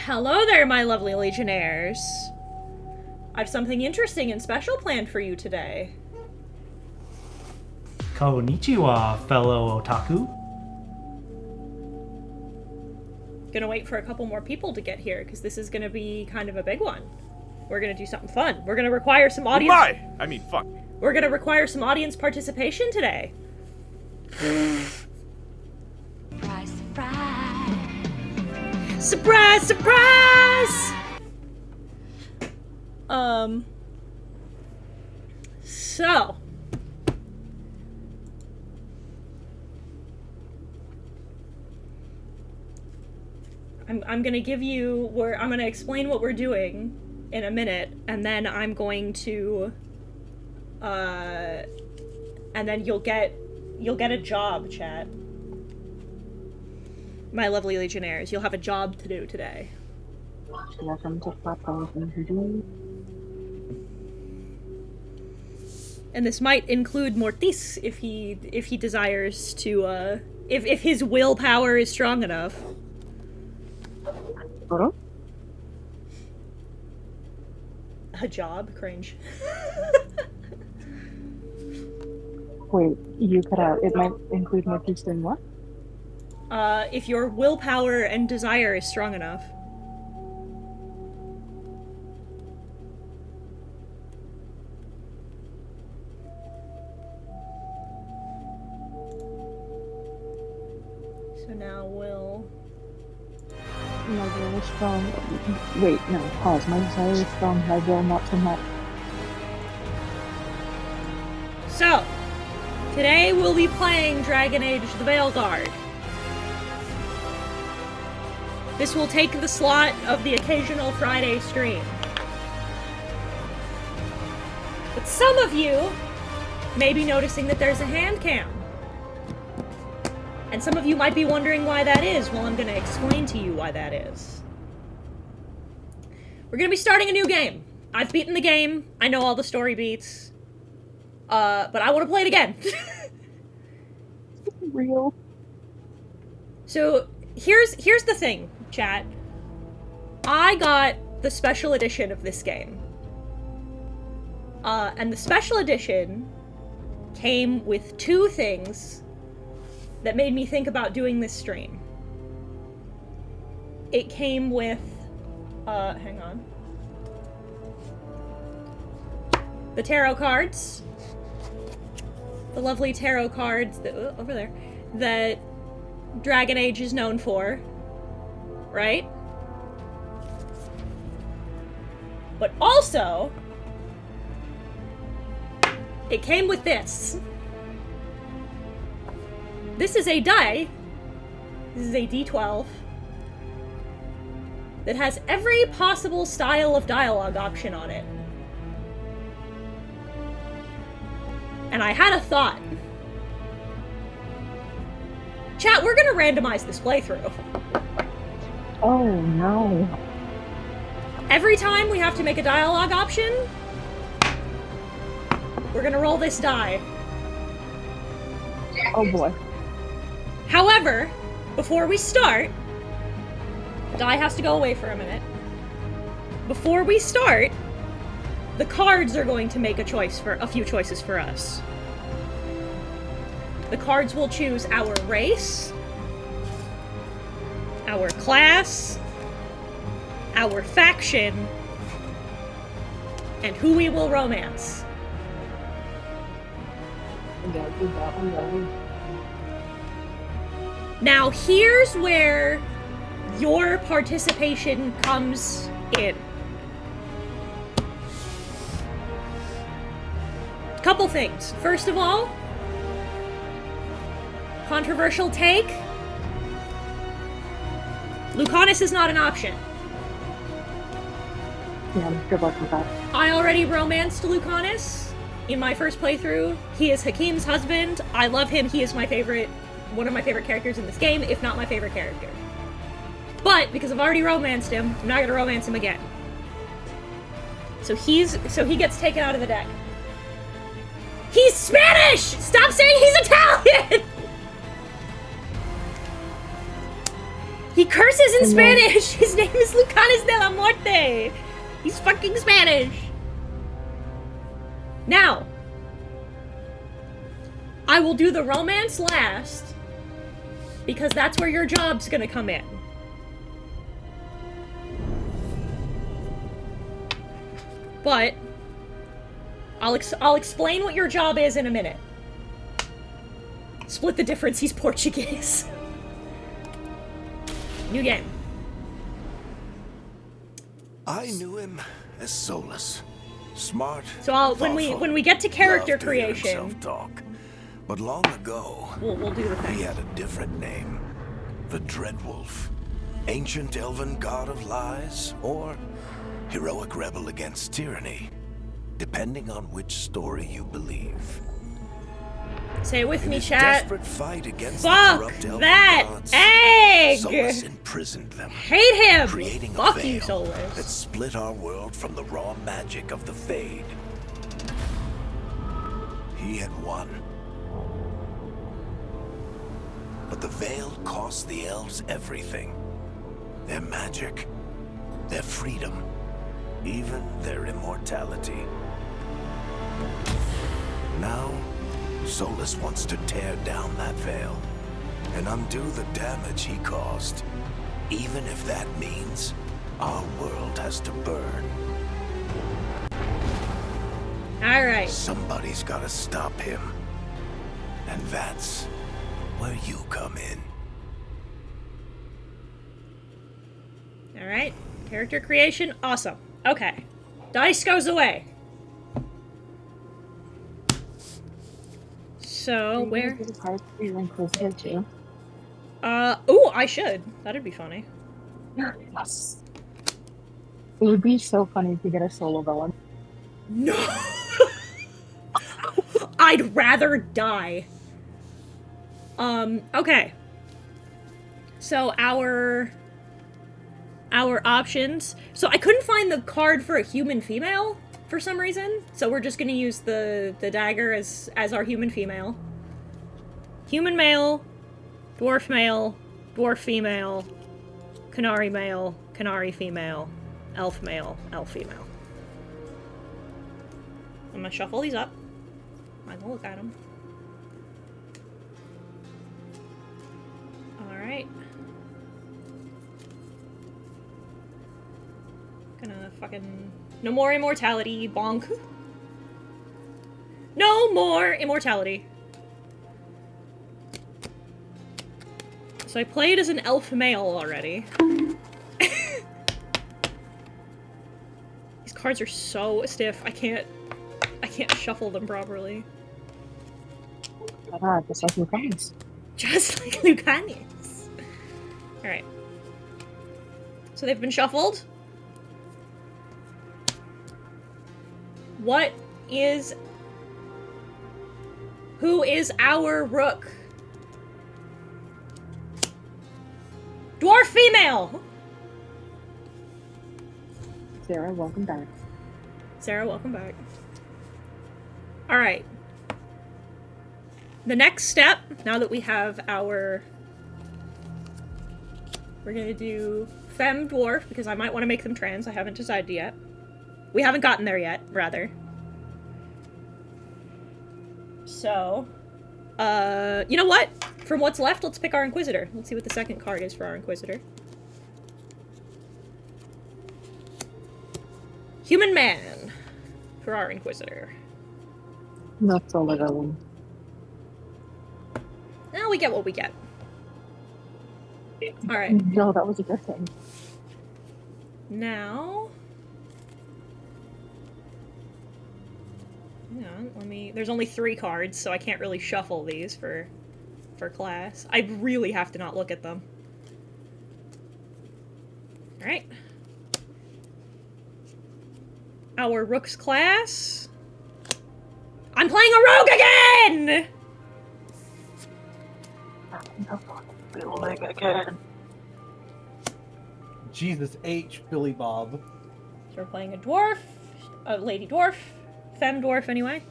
Hello there, my lovely Legionnaires. I've something interesting and special planned for you today. Konnichiwa, fellow otaku. Gonna wait for a couple more people to get here, because this is gonna be kind of a big one. We're gonna do something fun. We're gonna require some audience... Oh my! I mean, fuck. We're gonna require some audience participation today. Surprise, surprise. Surprise, surprise! So... I'm gonna give you... I'm gonna explain what we're doing in a minute, and then I'm going to... and then you'll get a job, chat. My lovely Legionnaires, you'll have a job to do today. Welcome to Papa Interview. And this might include Mortis if he desires to, if his willpower is strong enough. Huh? A job? Cringe. Wait, you cut out. It might include more peace than what? If your willpower and desire is strong enough. So now we'll... My will is strong. Wait, no, pause. My desire is strong, my will not so much. So, today we'll be playing Dragon Age the Veilguard. This will take the slot of the occasional Friday stream. But some of you may be noticing that there's a hand cam. And some of you might be wondering why that is. Well, I'm going to explain to you why that is. We're going to be starting a new game. I've beaten the game. I know all the story beats. But I want to play it again. Real. So, here's the thing, chat. I got the special edition of this game. And the special edition came with two things that made me think about doing this stream. It came with, hang on. The tarot cards. The lovely tarot cards that, over there, that Dragon Age is known for, right? But also, it came with this. This is a die. This is a D12 that has every possible style of dialogue option on it. And I had a thought. Chat, we're gonna randomize this playthrough. Oh no. Every time we have to make a dialogue option, we're gonna roll this die. Oh boy. However, before we start, the die has to go away for a minute. Before we start, the cards are going to make a few choices for us. The cards will choose our race, our class, our faction, and who we will romance. Now, here's where your participation comes in. Couple things. First of all, controversial take. Lucanus is not an option. Yeah, good luck with that. I already romanced Lucanus in my first playthrough. He is Hakim's husband. I love him. He is one of my favorite characters in this game, if not my favorite character. But, because I've already romanced him, I'm not gonna romance him again. So he gets taken out of the deck. He's Spanish! Stop saying he's Italian! He curses in And then- Spanish! His name is Lucanis de la Muerte! He's fucking Spanish! Now, I will do the romance last, because that's where your job's gonna come in. But, I'll explain what your job is in a minute. Split the difference, he's Portuguese. New game. I knew him as Solus. Smart. So when thoughtful, we get to character loved to hear creation, himself talk. But long ago, we'll do the he thing. had a different name. The Dreadwolf. Ancient elven god of lies, or heroic rebel against tyranny, depending on which story you believe. Say it with In me, his chat. desperate fight against the Fuck corrupt elven that gods, egg! Solus imprisoned them, Hate him! creating a Fuck veil you, that Solus. split our world from the raw magic of the Fade. He had won. But the veil cost the elves everything. Their magic, their freedom, even their immortality. Now, Solus wants to tear down that veil and undo the damage he caused, even if that means our world has to burn. Alright. Somebody's gotta stop him. And that's where you come in. Alright. Character creation, awesome. Okay. Dice goes away. So, where? Is it hard for you Inquisitor too? Ooh, I should. That'd be funny. Yes. It would be so funny to get a solo villain. No! I'd rather die. Okay. So our options. So I couldn't find the card for a human female for some reason. So we're just gonna use the dagger as our human female. Human male, dwarf male, dwarf female, Canary male, Canary female, elf male, elf female. I'm gonna shuffle these up. I'm gonna look at them. Alright. Gonna fucking... No more immortality, bonk. No more immortality. So I played as an elf male already. These cards are so stiff, I can't shuffle them properly. Just like your friends. Just like Lucanis. Alright. So they've been shuffled. Who is our rook? Dwarf female! Sarah, welcome back. Sarah, welcome back. Alright. The next step, now that we have our... We're gonna do femme dwarf, because I might want to make them trans. I haven't decided yet. We haven't gotten there yet, rather. So... you know what? From what's left, let's pick our Inquisitor. Let's see what the second card is for our Inquisitor. Human man for our Inquisitor. Not solo villain. Now we get what we get. Alright. No, that was a good thing. Now... Hang on, let me... There's only 3 cards, so I can't really shuffle these for class. I really have to not look at them. Alright. Our Rook's class... I'm playing a rogue again! Building again. Jesus H. Billy Bob. So we're playing a dwarf, a lady dwarf, femme dwarf anyway.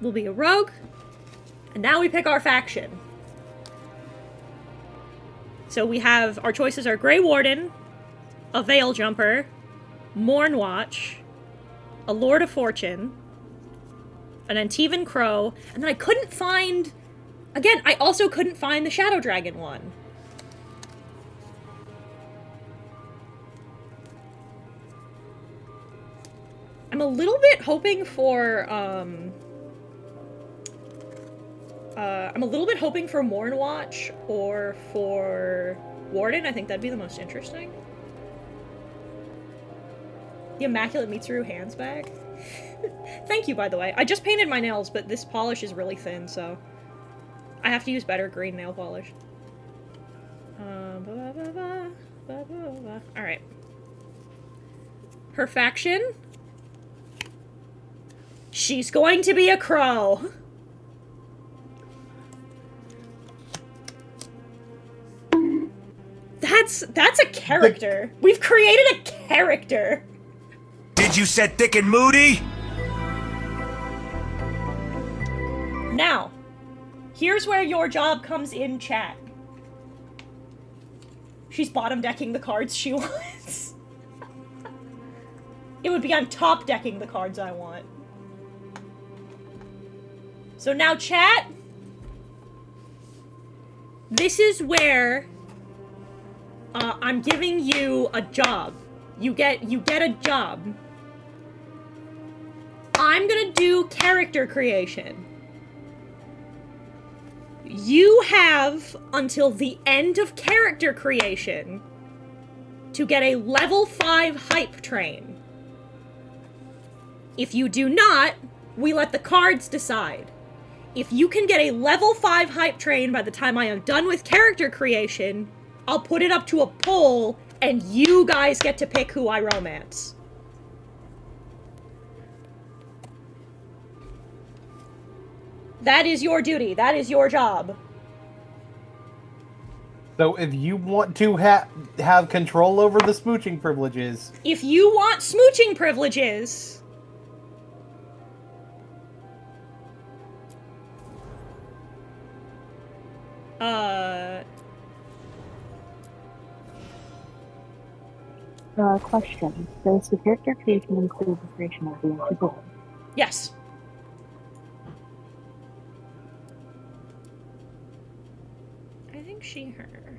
We'll be a rogue. And now we pick our faction. So we have, our choices are Grey Warden, a Veil Jumper, Morn Watch, a Lord of Fortune, an Antivan Crow, and then I couldn't find... Again, I also couldn't find the Shadow Dragon one. I'm a little bit hoping for, I'm a little bit hoping for Morn Watch or for Warden. I think that'd be the most interesting. The Immaculate Mitsuru hands bag. Thank you, by the way. I just painted my nails, but this polish is really thin, so I have to use better green nail polish. Alright. Her faction? She's going to be a crow. That's a character. We've created a character. Did you set thick and moody? Now, here's where your job comes in, chat. She's bottom decking the cards she wants. It would be I'm top decking the cards I want. So now, chat, this is where I'm giving you a job. You get a job. I'm gonna do character creation. You have until the end of character creation to get a level 5 hype train. If you do not, we let the cards decide. If you can get a level 5 hype train by the time I am done with character creation, I'll put it up to a poll, and you guys get to pick who I romance. That is your duty. That is your job. So if you want to have control over the smooching privileges... If you want smooching privileges... Question. Does the character creation include the creation of the antidote? Yes. I think she, her.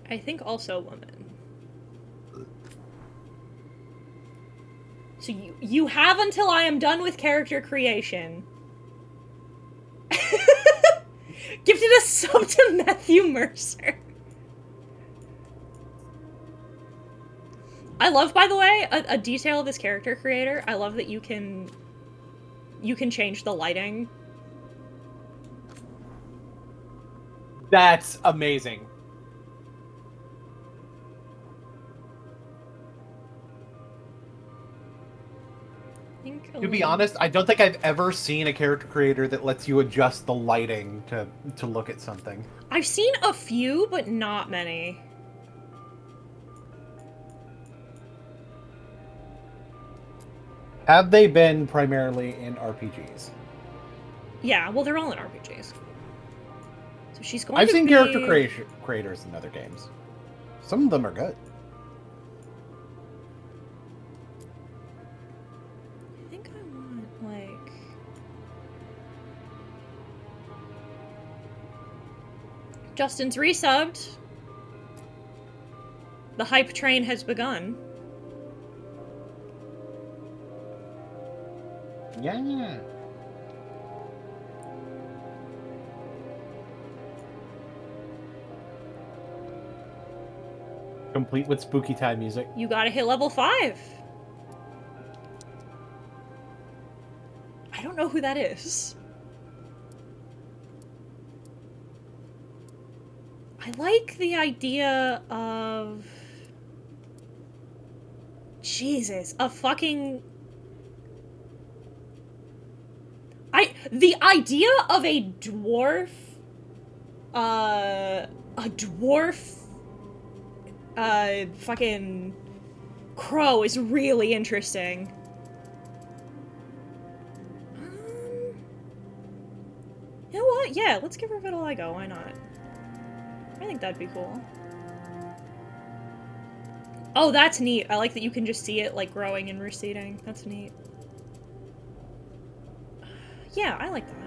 I think also woman. So you have until I am done with character creation. Gifted a sub to Matthew Mercer. I love, by the way, a detail of this character creator. I love that you can change the lighting. That's amazing. To be honest, I don't think I've ever seen a character creator that lets you adjust the lighting to look at something. I've seen a few, but not many. Have they been primarily in RPGs? Yeah, well, they're all in RPGs. So she's going I've to seen be... character creators in other games. Some of them are good. I think I want, like... Justin's resubbed. The hype train has begun. Yeah. Complete with spooky time music. You gotta hit level 5. I don't know who that is. I like the idea of... Jesus, a fucking... The idea of a dwarf... fucking crow is really interesting. You know what? Yeah, let's give her vitiligo. Why not? I think that'd be cool. Oh, that's neat. I like that you can just see it, like, growing and receding. That's neat. Yeah, I like that.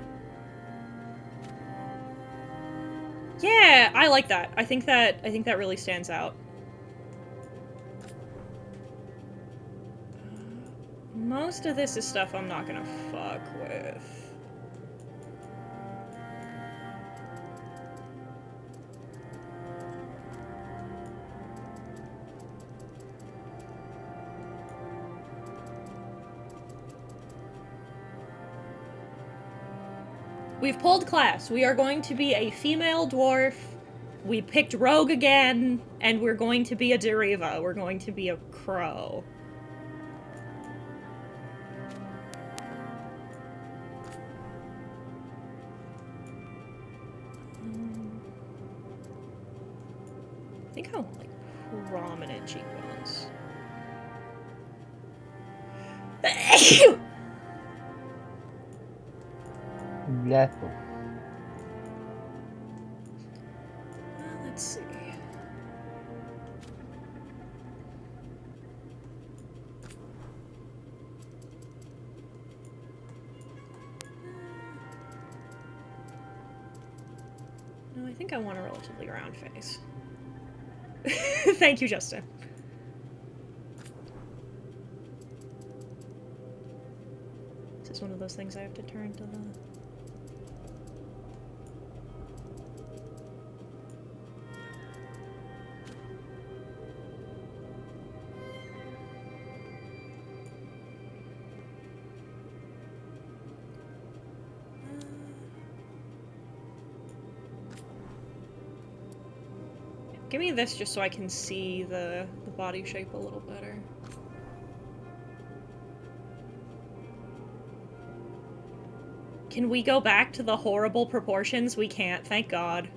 Yeah, I like that. I think that really stands out. Most of this is stuff I'm not gonna fuck with. We've pulled class. We are going to be a female dwarf. We picked rogue again, and we're going to be a Deriva. We're going to be a crow. I think I want, like, prominent cheekbones. Lethal. Let's see. No, I think I want a relatively round face. Thank you, Justin. This is one of those things I have to turn to the... Give me this just so I can see the body shape a little better. Can we go back to the horrible proportions? We can't, thank God.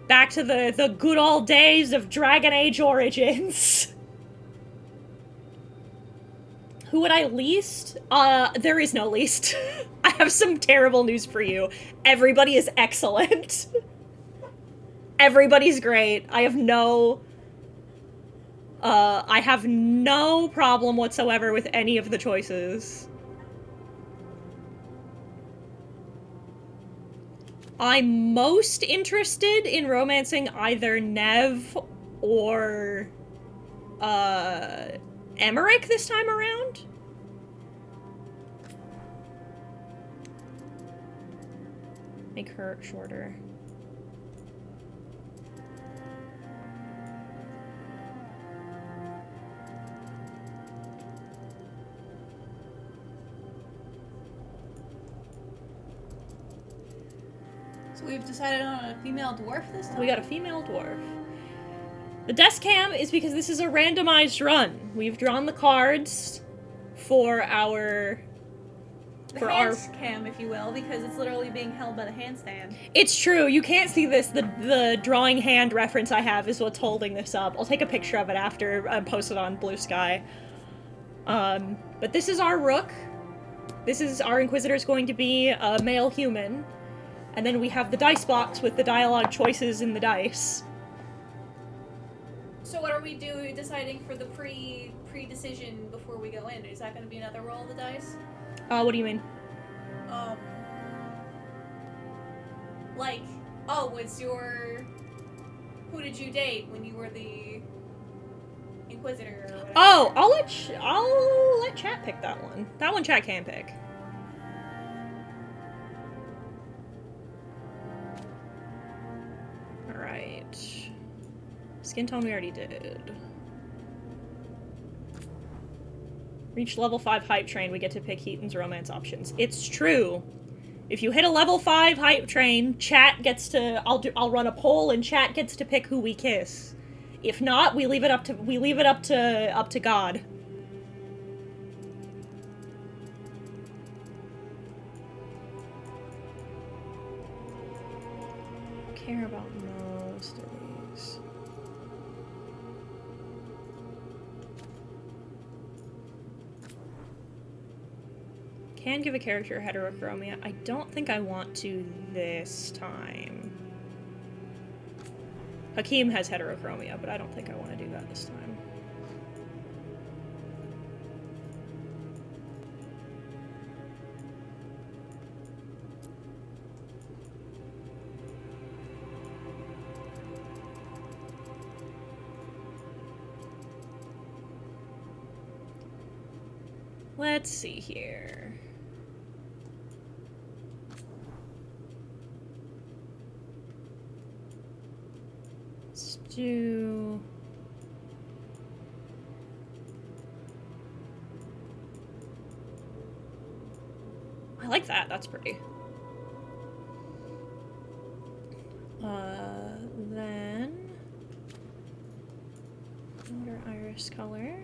Back to the good old days of Dragon Age Origins. Who would I least? There is no least. I have some terrible news for you. Everybody is excellent. Everybody's great. I have no problem whatsoever with any of the choices. I'm most interested in romancing either Nev or, Emmerich this time around? Make her shorter. So we've decided on a female dwarf this time? We got a female dwarf. The desk cam is because this is a randomized run. We've drawn the cards for our... hands cam, if you will, because it's literally being held by the handstand. It's true, you can't see this. The drawing hand reference I have is what's holding this up. I'll take a picture of it after and post it on Blue Sky. But this is our rook. This is our Inquisitor's going to be a male human. And then we have the dice box with the dialogue choices in the dice. So what are we deciding for the pre-decision before we go in? Is that going to be another roll of the dice? What do you mean? Like, who did you date when you were the Inquisitor or whatever? Oh, I'll let chat pick that one. That one chat can pick. Alright. Skin tone we already did. Reach level 5 hype train, we get to pick Heaton's romance options. It's true. If you hit a level 5 hype train, chat gets to... I'll run a poll and chat gets to pick who we kiss. If not, we leave it up to God. Care about most of these. Can give a character heterochromia. I don't think I want to this time. Hakeem has heterochromia, but I don't think I want to do that this time. Let's see here. Let's do... I like that. That's pretty. Then... Water iris color.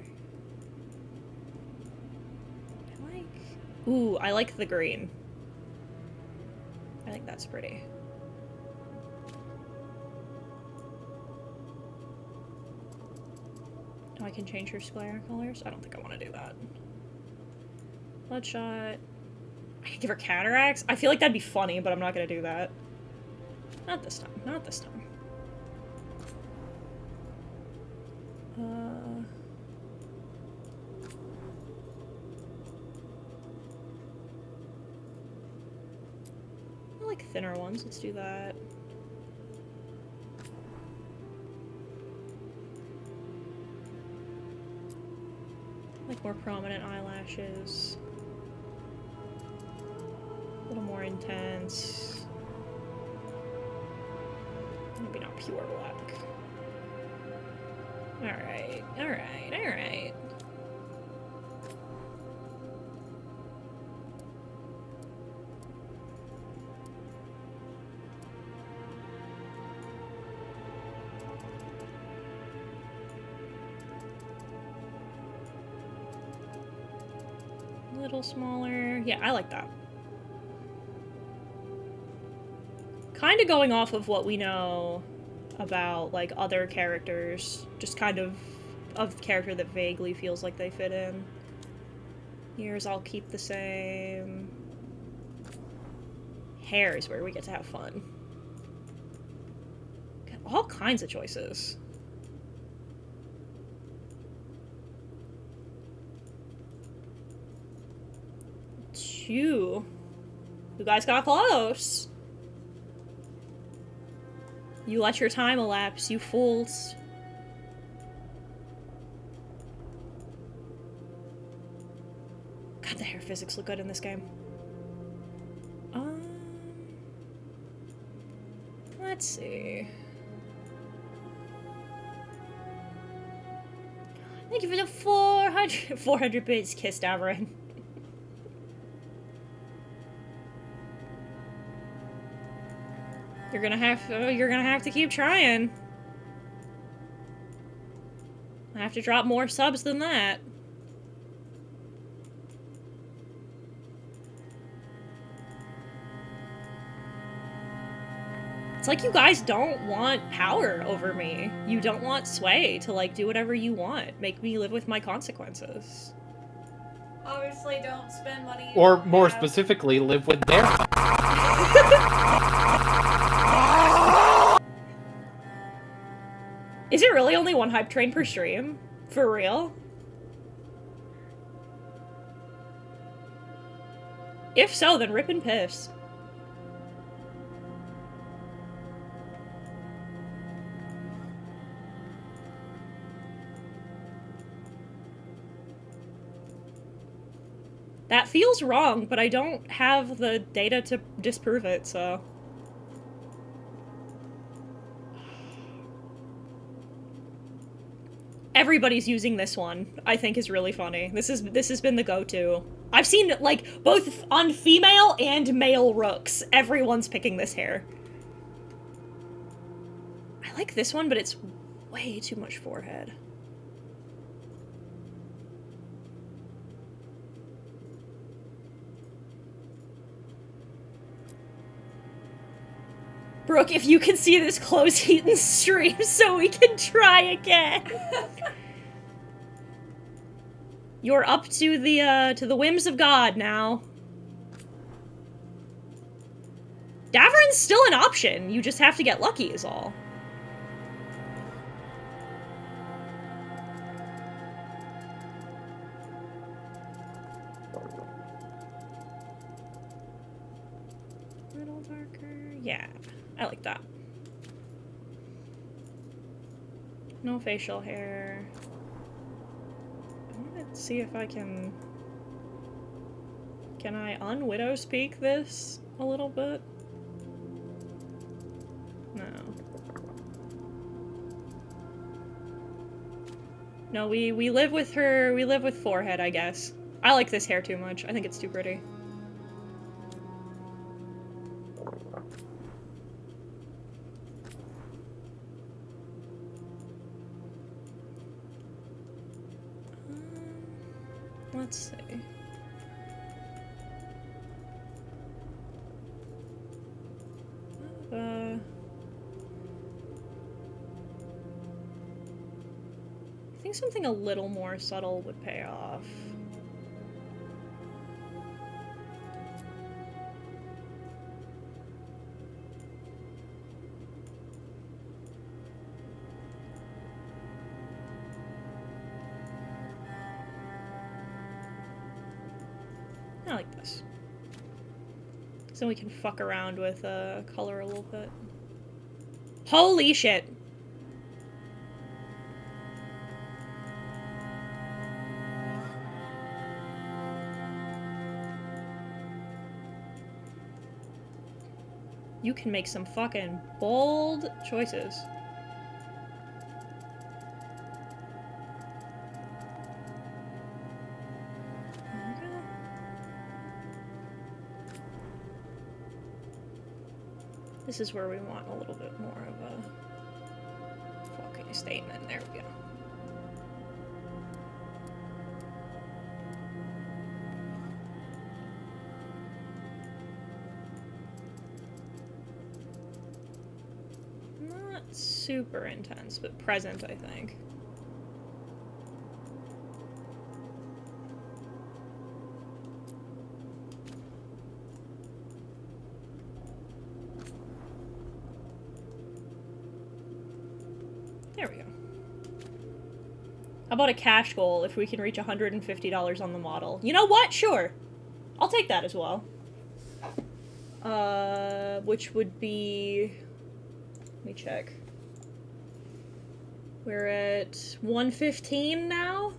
Ooh, I like the green. I think that's pretty. Oh, I can change her sclera colors? I don't think I want to do that. Bloodshot. I could give her cataracts? I feel like that'd be funny, but I'm not gonna do that. Not this time. Not this time. I like thinner ones. Let's do that. Like more prominent eyelashes. A little more intense. Maybe not pure black. Alright, alright, alright. A little smaller. Yeah, I like that. Kind of going off of what we know about, like, other characters. Just kind of the character that vaguely feels like they fit in. Ears I'll keep the same. Hair is where we get to have fun. Got all kinds of choices. You guys got close. You let your time elapse, you fools. God, the hair physics look good in this game. Let's see. Thank you for the 400 bits, Kiss Davarin. You're gonna have to keep trying. I have to drop more subs than that. It's like you guys don't want power over me. You don't want sway to, like, do whatever you want. Make me live with my consequences. Obviously, don't spend money. Or more specifically, live with their. Is it really only one hype train per stream? For real? If so, then rip and piss. That feels wrong, but I don't have the data to disprove it, so... Everybody's using this one, I think is really funny. This has been the go-to. I've seen, like, both on female and male rooks. Everyone's picking this hair. I like this one, but it's way too much forehead. Brooke, if you can see this, close Heaton's stream so we can try again. You're up to the whims of God now. Elven's still an option. You just have to get lucky is all. A little darker. Yeah, I like that. No facial hair. I want to see if I can... Can I un-widow speak this a little bit? No. No, we live with her, we live with forehead, I guess. I like this hair too much. I think it's too pretty. Let's see. I think something a little more subtle would pay off. I like this. So we can fuck around with color a little bit. Holy shit! You can make some fucking bold choices. This is where we want a little bit more of a fucking statement. There we go. Not super intense, but present, I think. There we go. How about a cash goal if we can reach $150 on the model? You know what? Sure. I'll take that as well. Which would be... Let me check. We're at 115 now?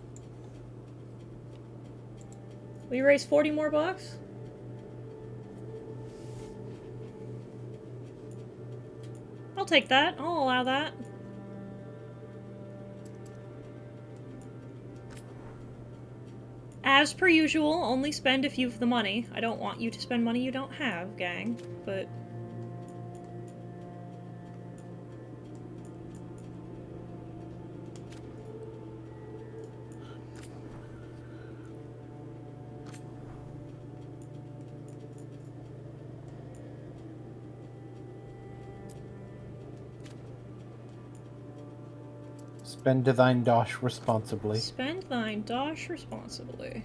We raised 40 more bucks? I'll take that. I'll allow that. As per usual, only spend if you've the money. I don't want you to spend money you don't have, gang, but... Spend thine dosh responsibly. Spend thine dosh responsibly.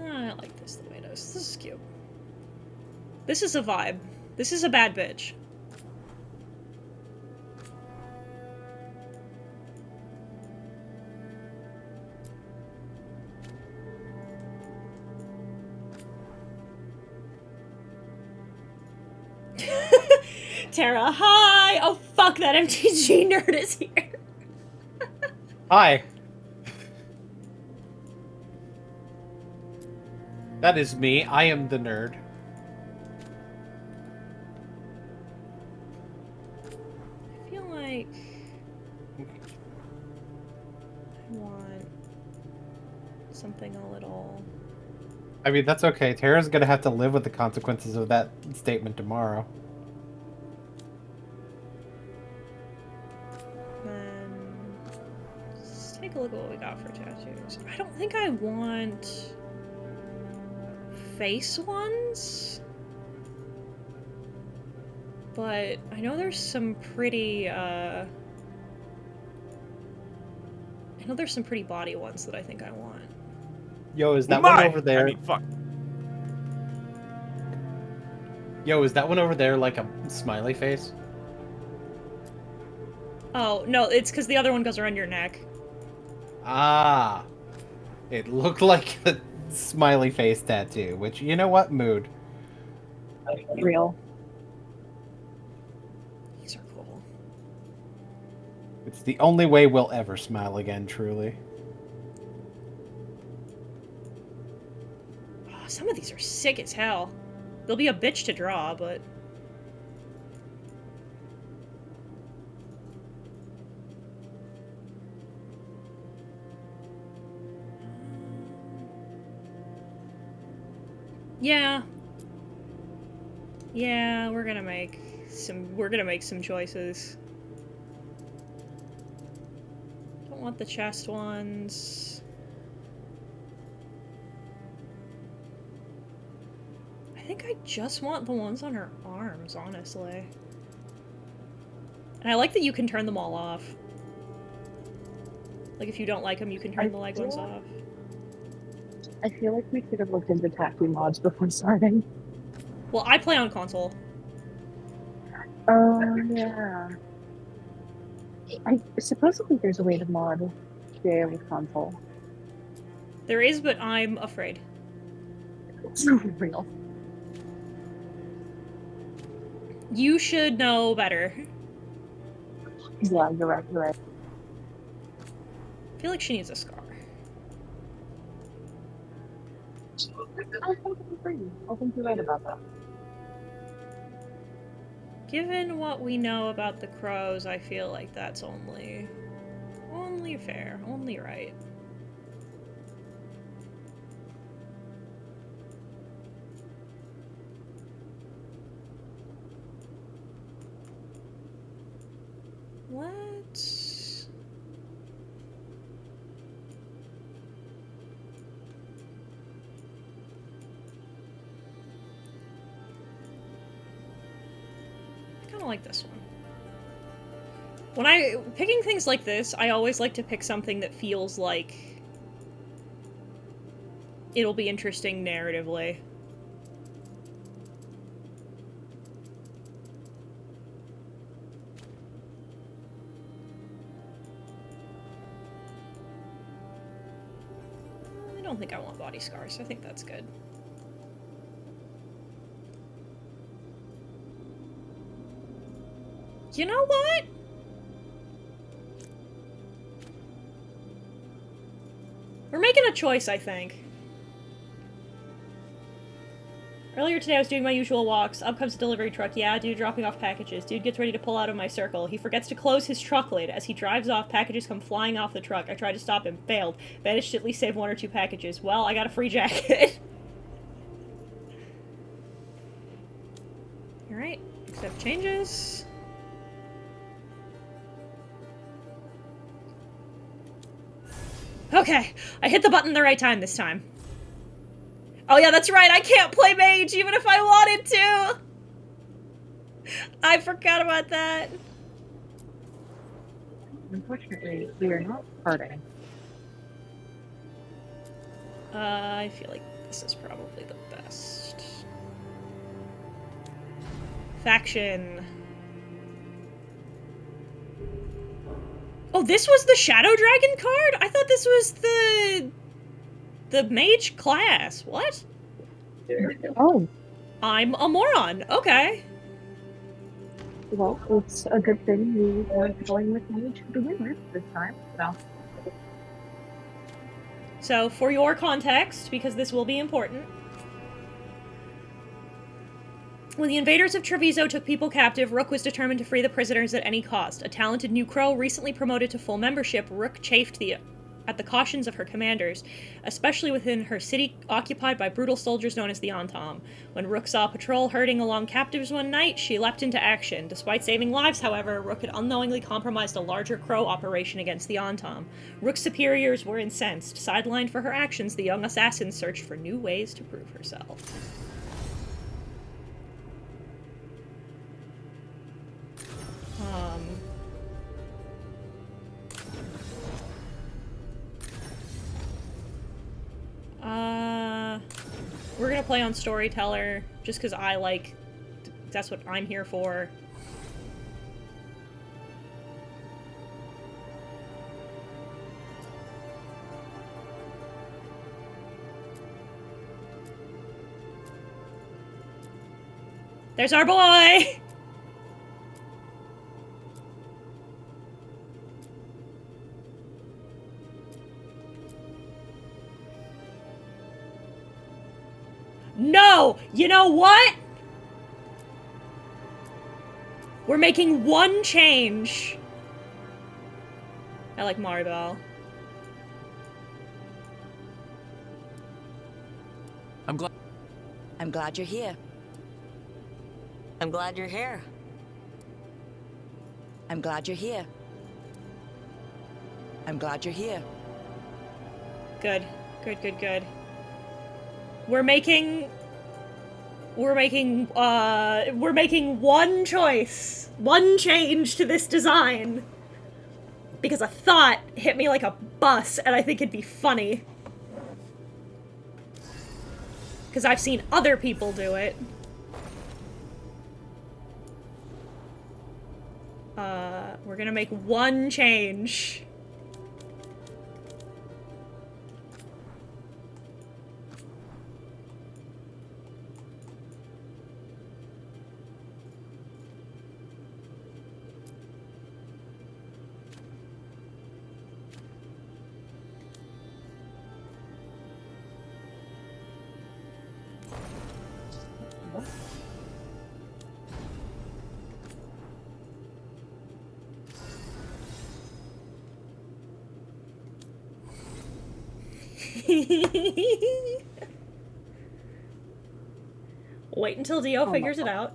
I like this the way it is. This is cute. This is a vibe. This is a bad bitch. Tara, hi! Oh fuck, that MTG nerd is here. Hi. That is me. I am the nerd. I feel like I want something a little I mean, that's okay. Tara's gonna have to live with the consequences of that statement tomorrow. Then let's take a look at what we got for tattoos. I don't think I want face ones, but I know there's some pretty body ones that I think I want. Yo, is that one over there? I mean, fuck. Yo, is that one over there like a smiley face? Oh, no, it's because the other one goes around your neck. Ah. It looked like a smiley face tattoo, which, you know what? Mood. Real. These are cool. It's the only way we'll ever smile again, truly. Oh, some of these are sick as hell. They'll be a bitch to draw, but... Yeah. Yeah, we're gonna make some choices. Don't want the chest ones. I think I just want the ones on her arms, honestly. And I like that you can turn them all off. Like, if you don't like them, you can turn the leg ones off. I feel like we could have looked into tattoo mods before starting. Well, I play on console. Oh, yeah. Supposedly there's a way to mod JA with console. There is, but I'm afraid. It's not real. You should know better. Yeah, you're right, you're right. I feel like she needs a scar. I think you're right about that. Given what we know about the crows, I feel like that's only fair, only right. Let's... I kind of like this one. When picking things like this, I always like to pick something that feels like it'll be interesting narratively. I don't think I want body scars. I think that's good. You know what? We're making a choice, I think. Earlier today I was doing my usual walks. Up comes a delivery truck. Yeah, dude dropping off packages. Dude gets ready to pull out of my circle. He forgets to close his truck lid. As he drives off, packages come flying off the truck. I tried to stop him. Failed. Managed to at least save 1 or 2 packages. Well, I got a free jacket. Alright. Accept changes. Okay, I hit the button the right time this time. Oh yeah, that's right, I can't play mage even if I wanted to! I forgot about that. Unfortunately, we are not parting. I feel like this is probably the best. Faction. Oh, this was the Shadow Dragon card? I thought this was the mage class. What? Oh, I'm a moron. Okay. well, it's a good thing we weren't going with mage to begin with this time, so. So, for your context, because this will be important, when the invaders of Treviso took people captive, Rook was determined to free the prisoners at any cost. A talented new crow recently promoted to full membership, Rook chafed the at the cautions of her commanders, especially within her city occupied by brutal soldiers known as the Antom. When Rook saw a patrol herding along captives one night, she leapt into action. Despite saving lives, however, Rook had unknowingly compromised a larger Crow operation against the Antom. Rook's superiors were incensed. Sidelined for her actions, the young assassin searched for new ways to prove herself. We're gonna play on Storyteller, just because that's what I'm here for. There's our boy! No! You know what? We're making one change. I like Maribel. I'm glad you're here. I'm glad you're here. I'm glad you're here. I'm glad you're here. Good. Good, good, good. We're making one choice, one change to this design. Because a thought hit me like a bus, and I think it'd be funny. Because I've seen other people do it. We're gonna make one change. Wait until Dio figures it out.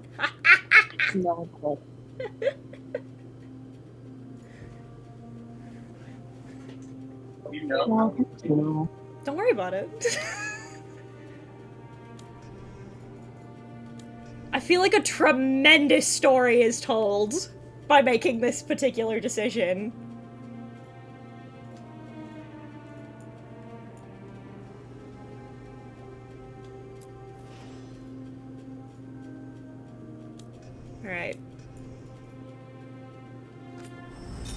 No, but well, thank you. Don't worry about it. I feel like a tremendous story is told by making this particular decision. Alright.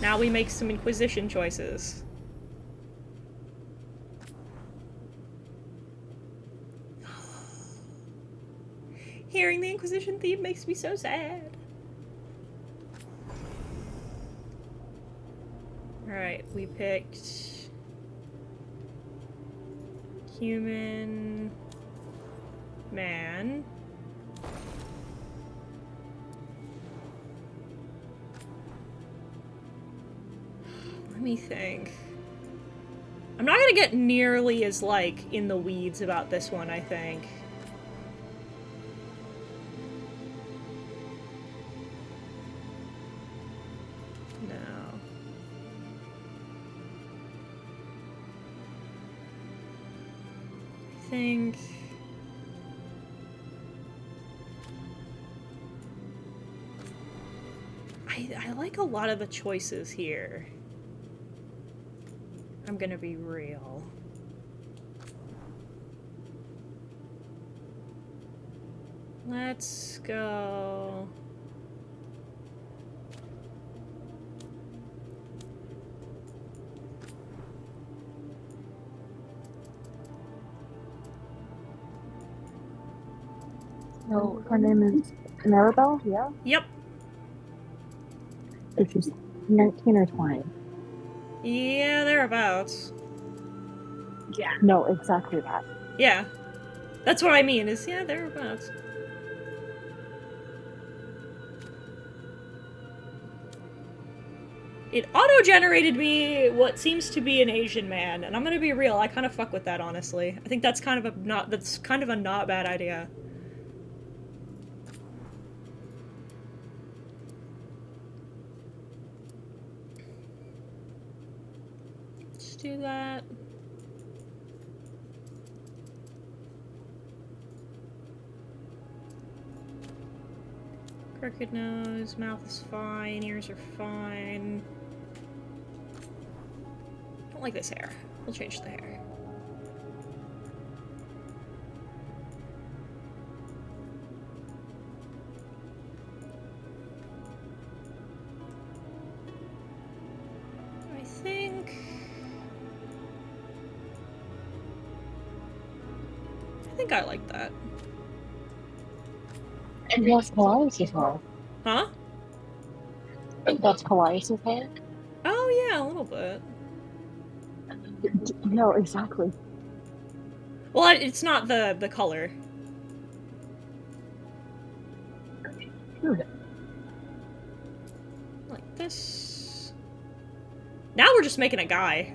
Now we make some Inquisition choices. Hearing the Inquisition theme makes me so sad. Alright, we picked... human... man... Let me think. I'm not gonna get nearly as, like, in the weeds about this one, I think. No. I think... I like a lot of the choices here. I'm gonna be real. Let's go... So her name is Maribel, yeah? Yep. So she's 19 or 20. Yeah, thereabouts. Yeah. No, exactly that. Yeah. That's what I mean, is yeah, thereabouts. It auto-generated me what seems to be an Asian man, and I'm gonna be real, I kind of fuck with that, honestly. I think that's kind of a not bad idea. Let's do that. Crooked nose, mouth is fine, ears are fine. Don't like this hair. We'll change the hair. I think I like that. And that's Kawaii's hair. Huh? That's Kawaii's hair? Oh yeah, a little bit. No, exactly. Well, it's not the color. Like this. Now we're just making a guy.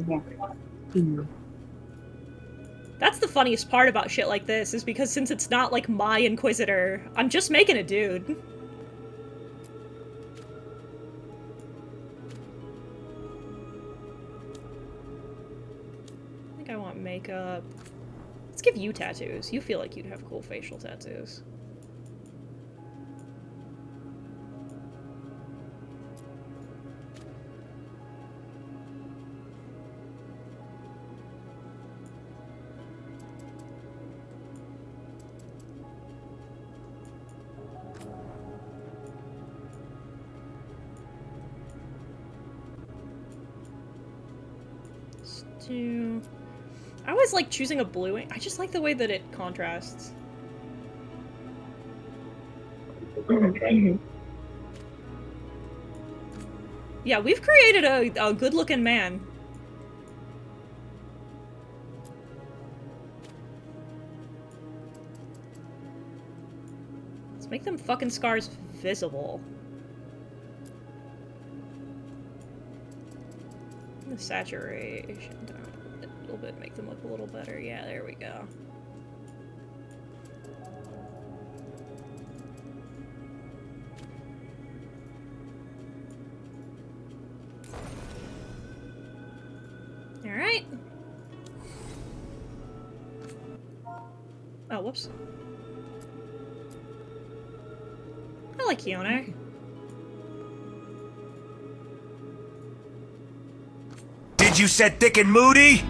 Yeah. Mm. That's the funniest part about shit like this, is because since it's not like my Inquisitor, I'm just making a dude. I think I want makeup. Let's give you tattoos. You feel like you'd have cool facial tattoos. I always like choosing a blue ink. I just like the way that it contrasts. Yeah, we've created a good-looking man. Let's make them fucking scars visible. The saturation down a little bit, make them look a little better. Yeah, there we go. Alright. Oh, whoops. I like Kione. Did you said thick and moody?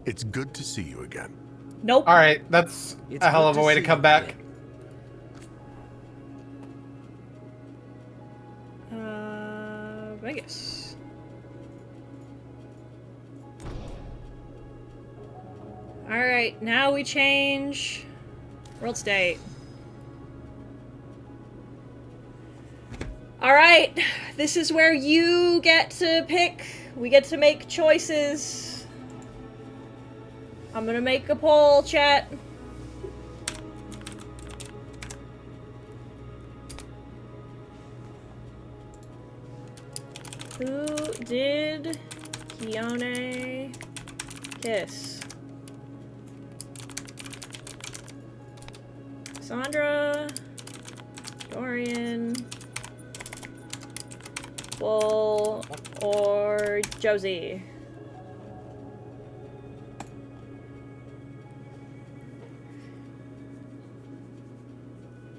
It's good to see you again. Nope. Alright, that's It's a hell good of a to way to see come you back. Vegas. Alright, now we change world state. Alright, this is where you get to pick. We get to make choices. I'm gonna make a poll, chat. Who did Kione kiss? Sandra, Dorian, Bull, or Josie?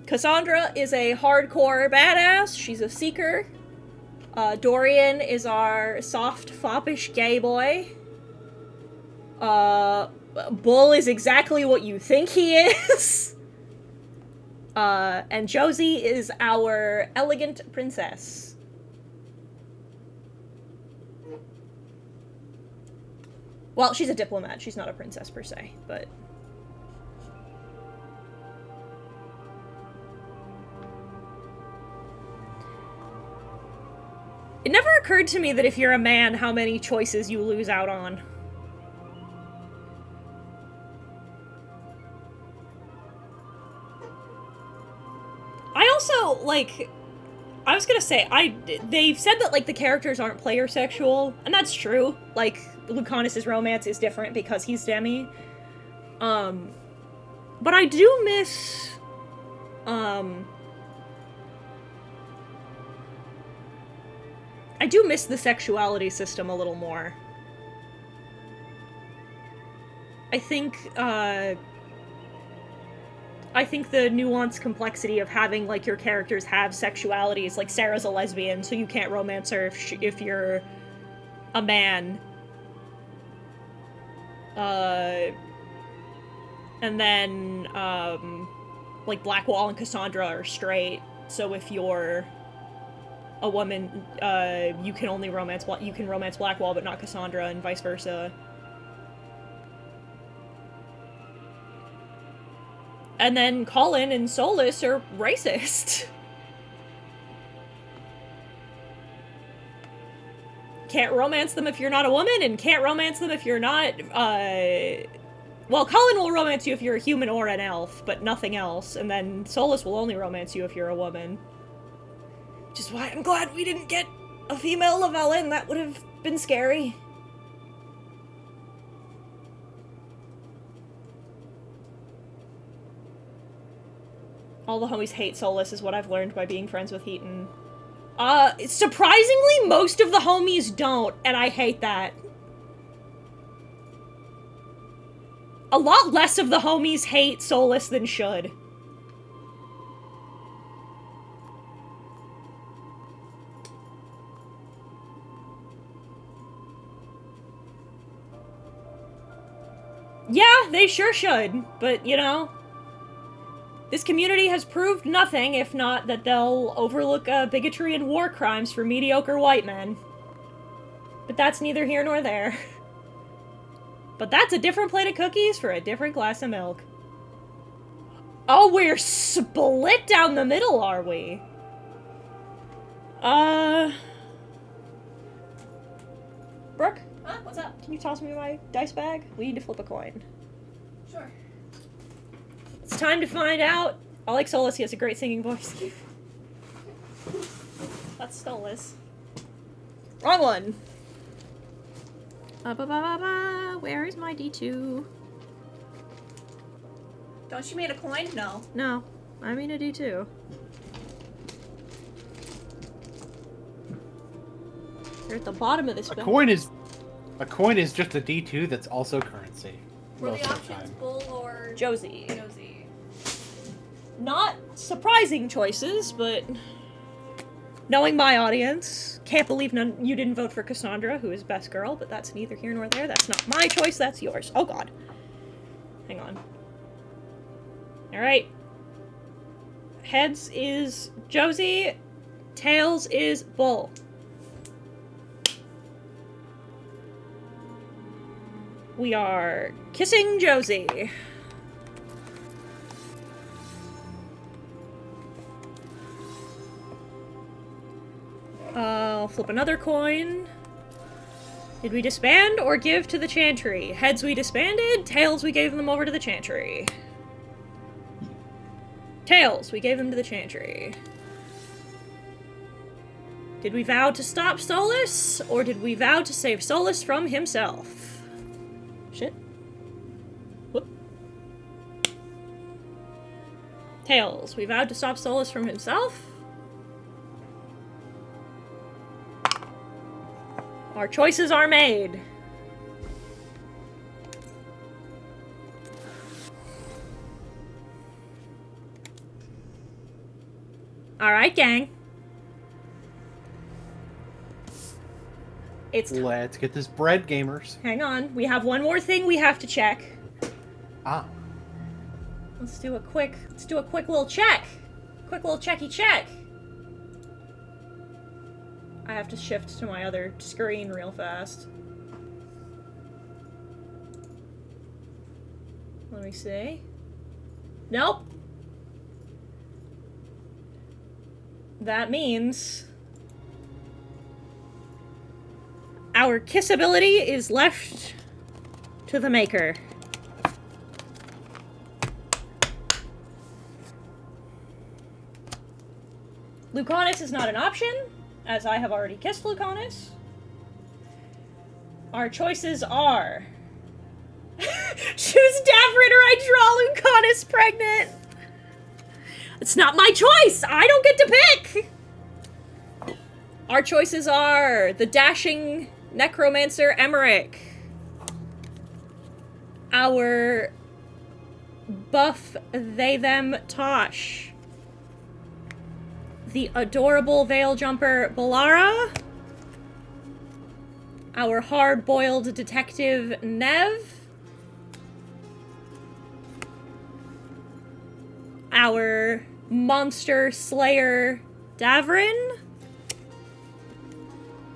Cassandra is a hardcore badass. She's a seeker. Dorian is our soft, foppish gay boy. Bull is exactly what you think he is. And Josie is our elegant princess. Well, she's a diplomat. She's not a princess per se, but... It never occurred to me that if you're a man, how many choices you lose out on. also, like, I was gonna say, they've said that, like, the characters aren't player sexual, and that's true. Like, Lucanus' romance is different because he's Demi. But I do miss, I do miss the sexuality system a little more. I think the nuanced complexity of having, like, your characters have sexualities, like Sarah's a lesbian, so you can't romance her if you're a man. And then, like, Blackwall and Cassandra are straight, so if you're a woman, you can only romance Blackwall, but not Cassandra, and vice versa. And then Colin and Solus are racist. Can't romance them if you're not a woman, and can't romance them if you're not, well, Colin will romance you if you're a human or an elf, but nothing else, and then Solus will only romance you if you're a woman. Which is why I'm glad we didn't get a female Lavellin. That would have been scary. All the homies hate Solus is what I've learned by being friends with Heaton. Surprisingly, most of the homies don't, and I hate that. A lot less of the homies hate Solus than should. Yeah, they sure should, but, you know, this community has proved nothing, if not that they'll overlook bigotry and war crimes for mediocre white men. But that's neither here nor there. But that's a different plate of cookies for a different glass of milk. Oh, we're split down the middle, are we? Brooke? Huh? What's up? Can you toss me my dice bag? We need to flip a coin. Sure. It's time to find out. I like Solus, he has a great singing voice. That's Solus. Wrong one! Where is my D2? Don't you mean a coin? No. No, I mean a D2. They're at the bottom of this A bag. coin is just a D2 that's also currency. Were most the of the options time. Bull or Josie. Josie? Not surprising choices, but knowing my audience, can't believe you didn't vote for Cassandra, who is best girl, but that's neither here nor there. That's not my choice, that's yours. Oh god. Hang on. Alright. Heads is Josie, tails is Bull. We are kissing Josie. I'll flip another coin. Did we disband or give to the Chantry? Heads we disbanded, tails we gave them over to the Chantry. Tails, we gave them to the Chantry. Did we vow to stop Solus, or did we vow to save Solus from himself? Shit. Whoop. Tails, we vowed to stop Solus from himself. Our choices are made. Alright, gang. Let's get this bread, gamers. Hang on. We have one more thing we have to check. Ah. Let's do a quick little check. Quick little checky check. I have to shift to my other screen real fast. Let me see. Nope. That means our kissability is left to the maker. Lucanus is not an option, as I have already kissed Lucanus. Our choices are... choose Davrin or I draw Lucanus pregnant! It's not my choice! I don't get to pick! Our choices are the dashing necromancer Emmerich, our buff they-them Tosh, the adorable veil jumper Balara, our hard-boiled detective Nev, our monster slayer Davrin,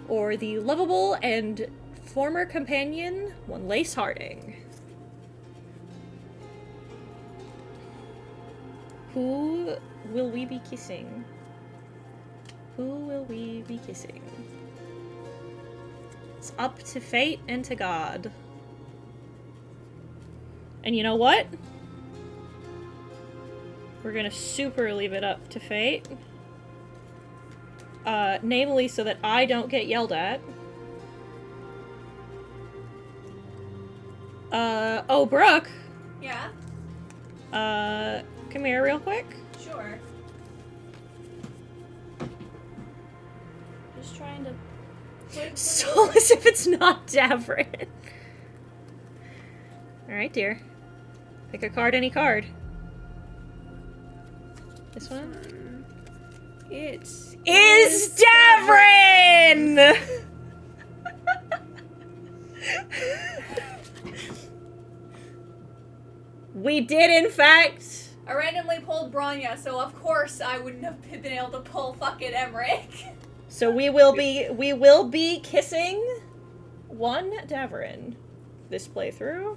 or the lovable and former companion, one Lace Harding. Who will we be kissing? Who will we be kissing? It's up to fate and to God. And you know what? We're gonna super leave it up to fate. Namely so that I don't get yelled at. Oh, Brooke. Yeah? Come here real quick. Sure. Just trying to... Soulless if it's not Davrin. Alright, dear. Pick a card, any card. This one? It's... Is Davrin! We did, in fact. I randomly pulled Bronya, so of course I wouldn't have been able to pull fucking Emmerich. So we will be kissing one Davrin this playthrough.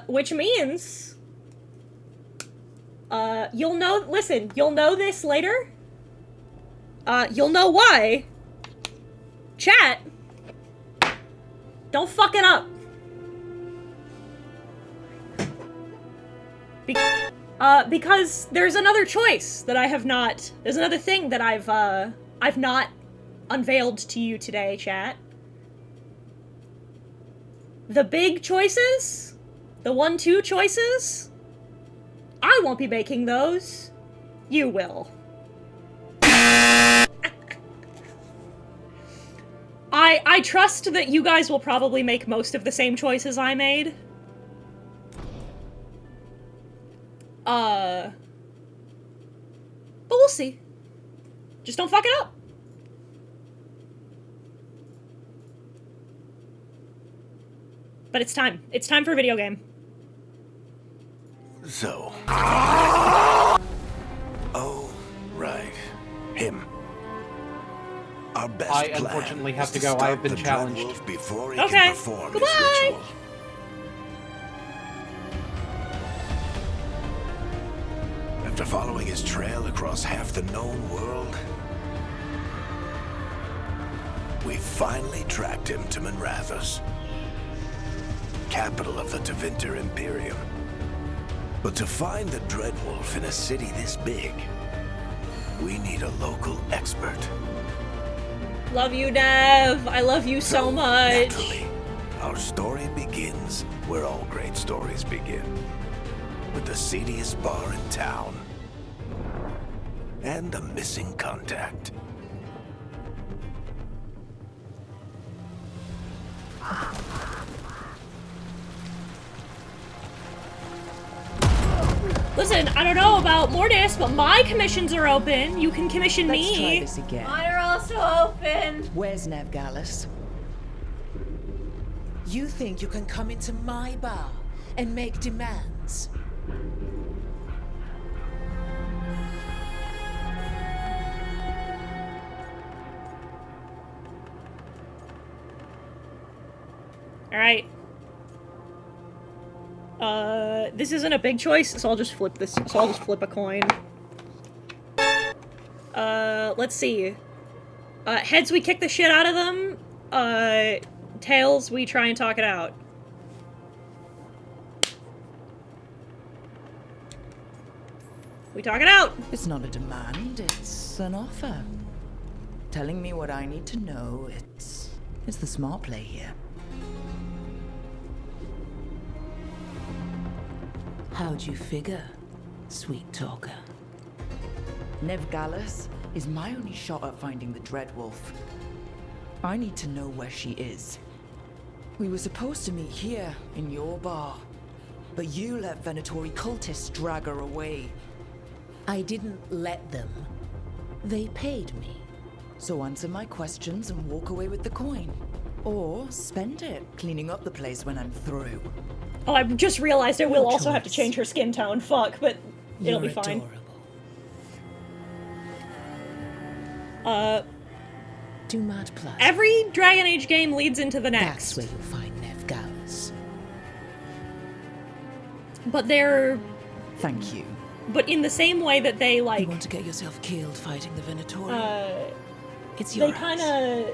Which means you'll know this later. You'll know why. Chat, don't fuck it up. Because there's another choice that I have not, there's another thing that I've not unveiled to you today, chat. The big choices, the 1-2 choices, I won't be making those. You will. I trust that you guys will probably make most of the same choices I made. But we'll see. Just don't fuck it up. But it's time. It's time for a video game. So. Oh, right. Him. Our best I plan unfortunately have is to go. I have been stop the challenged. Dreadwolf before he Okay. can perform his Goodbye. ritual. After following his trail across half the known world, we finally tracked him to Minrathous, capital of the Tevinter Imperium. But to find the Dreadwolf in a city this big, we need a local expert. Love you, Nev. I love you so much. Naturally, our story begins where all great stories begin. With the seediest bar in town. And a missing contact. Listen, I don't know about Mortis, but my commissions are open. You can commission Let's try me. this again. Mine are also open. Where's Navgalis? You think you can come into my bar and make demands? Alright. This isn't a big choice, so I'll just flip this. So I'll just flip a coin. Let's see. Heads, we kick the shit out of them. Tails, we try and talk it out. We talk it out. It's not a demand, it's an offer. Telling me what I need to know, it's the smart play here. How'd you figure, sweet talker? Nev Gallus is my only shot at finding the Dreadwolf. I need to know where she is. We were supposed to meet here, in your bar. But you let Venatori cultists drag her away. I didn't let them. They paid me. So answer my questions and walk away with the coin. Or spend it cleaning up the place when I'm through. Oh, I just realized I will Your also have to choice. change her skin tone. Fuck, but it'll be You're fine. adorable. Do Mad Plus. Every Dragon Age game leads into the next. That's where you'll find Nev Gallus. But they're... Thank you. But in the same way that they, You like... want to get yourself killed fighting the Venatori? It's They your kind house.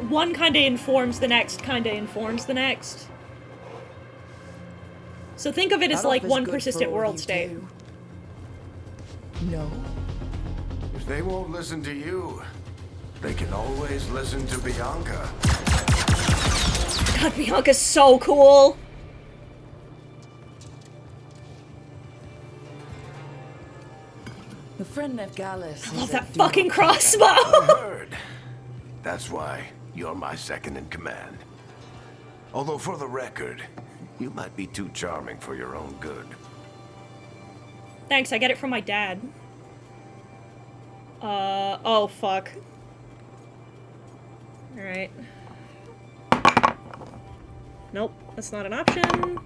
of... One kind of informs the next, kind of informs the next. So think of it as That like offer's one good persistent for all world you state. do. No. If they won't listen to you, they can always listen to Bianca. God, Bianca's so cool! Your friend Nev Gallus. I love is that a fucking do-not crossbow! Heard. That's why you're my second in command. Although for the record, you might be too charming for your own good. Thanks, I get it from my dad. Oh fuck. Alright. Nope, that's not an option.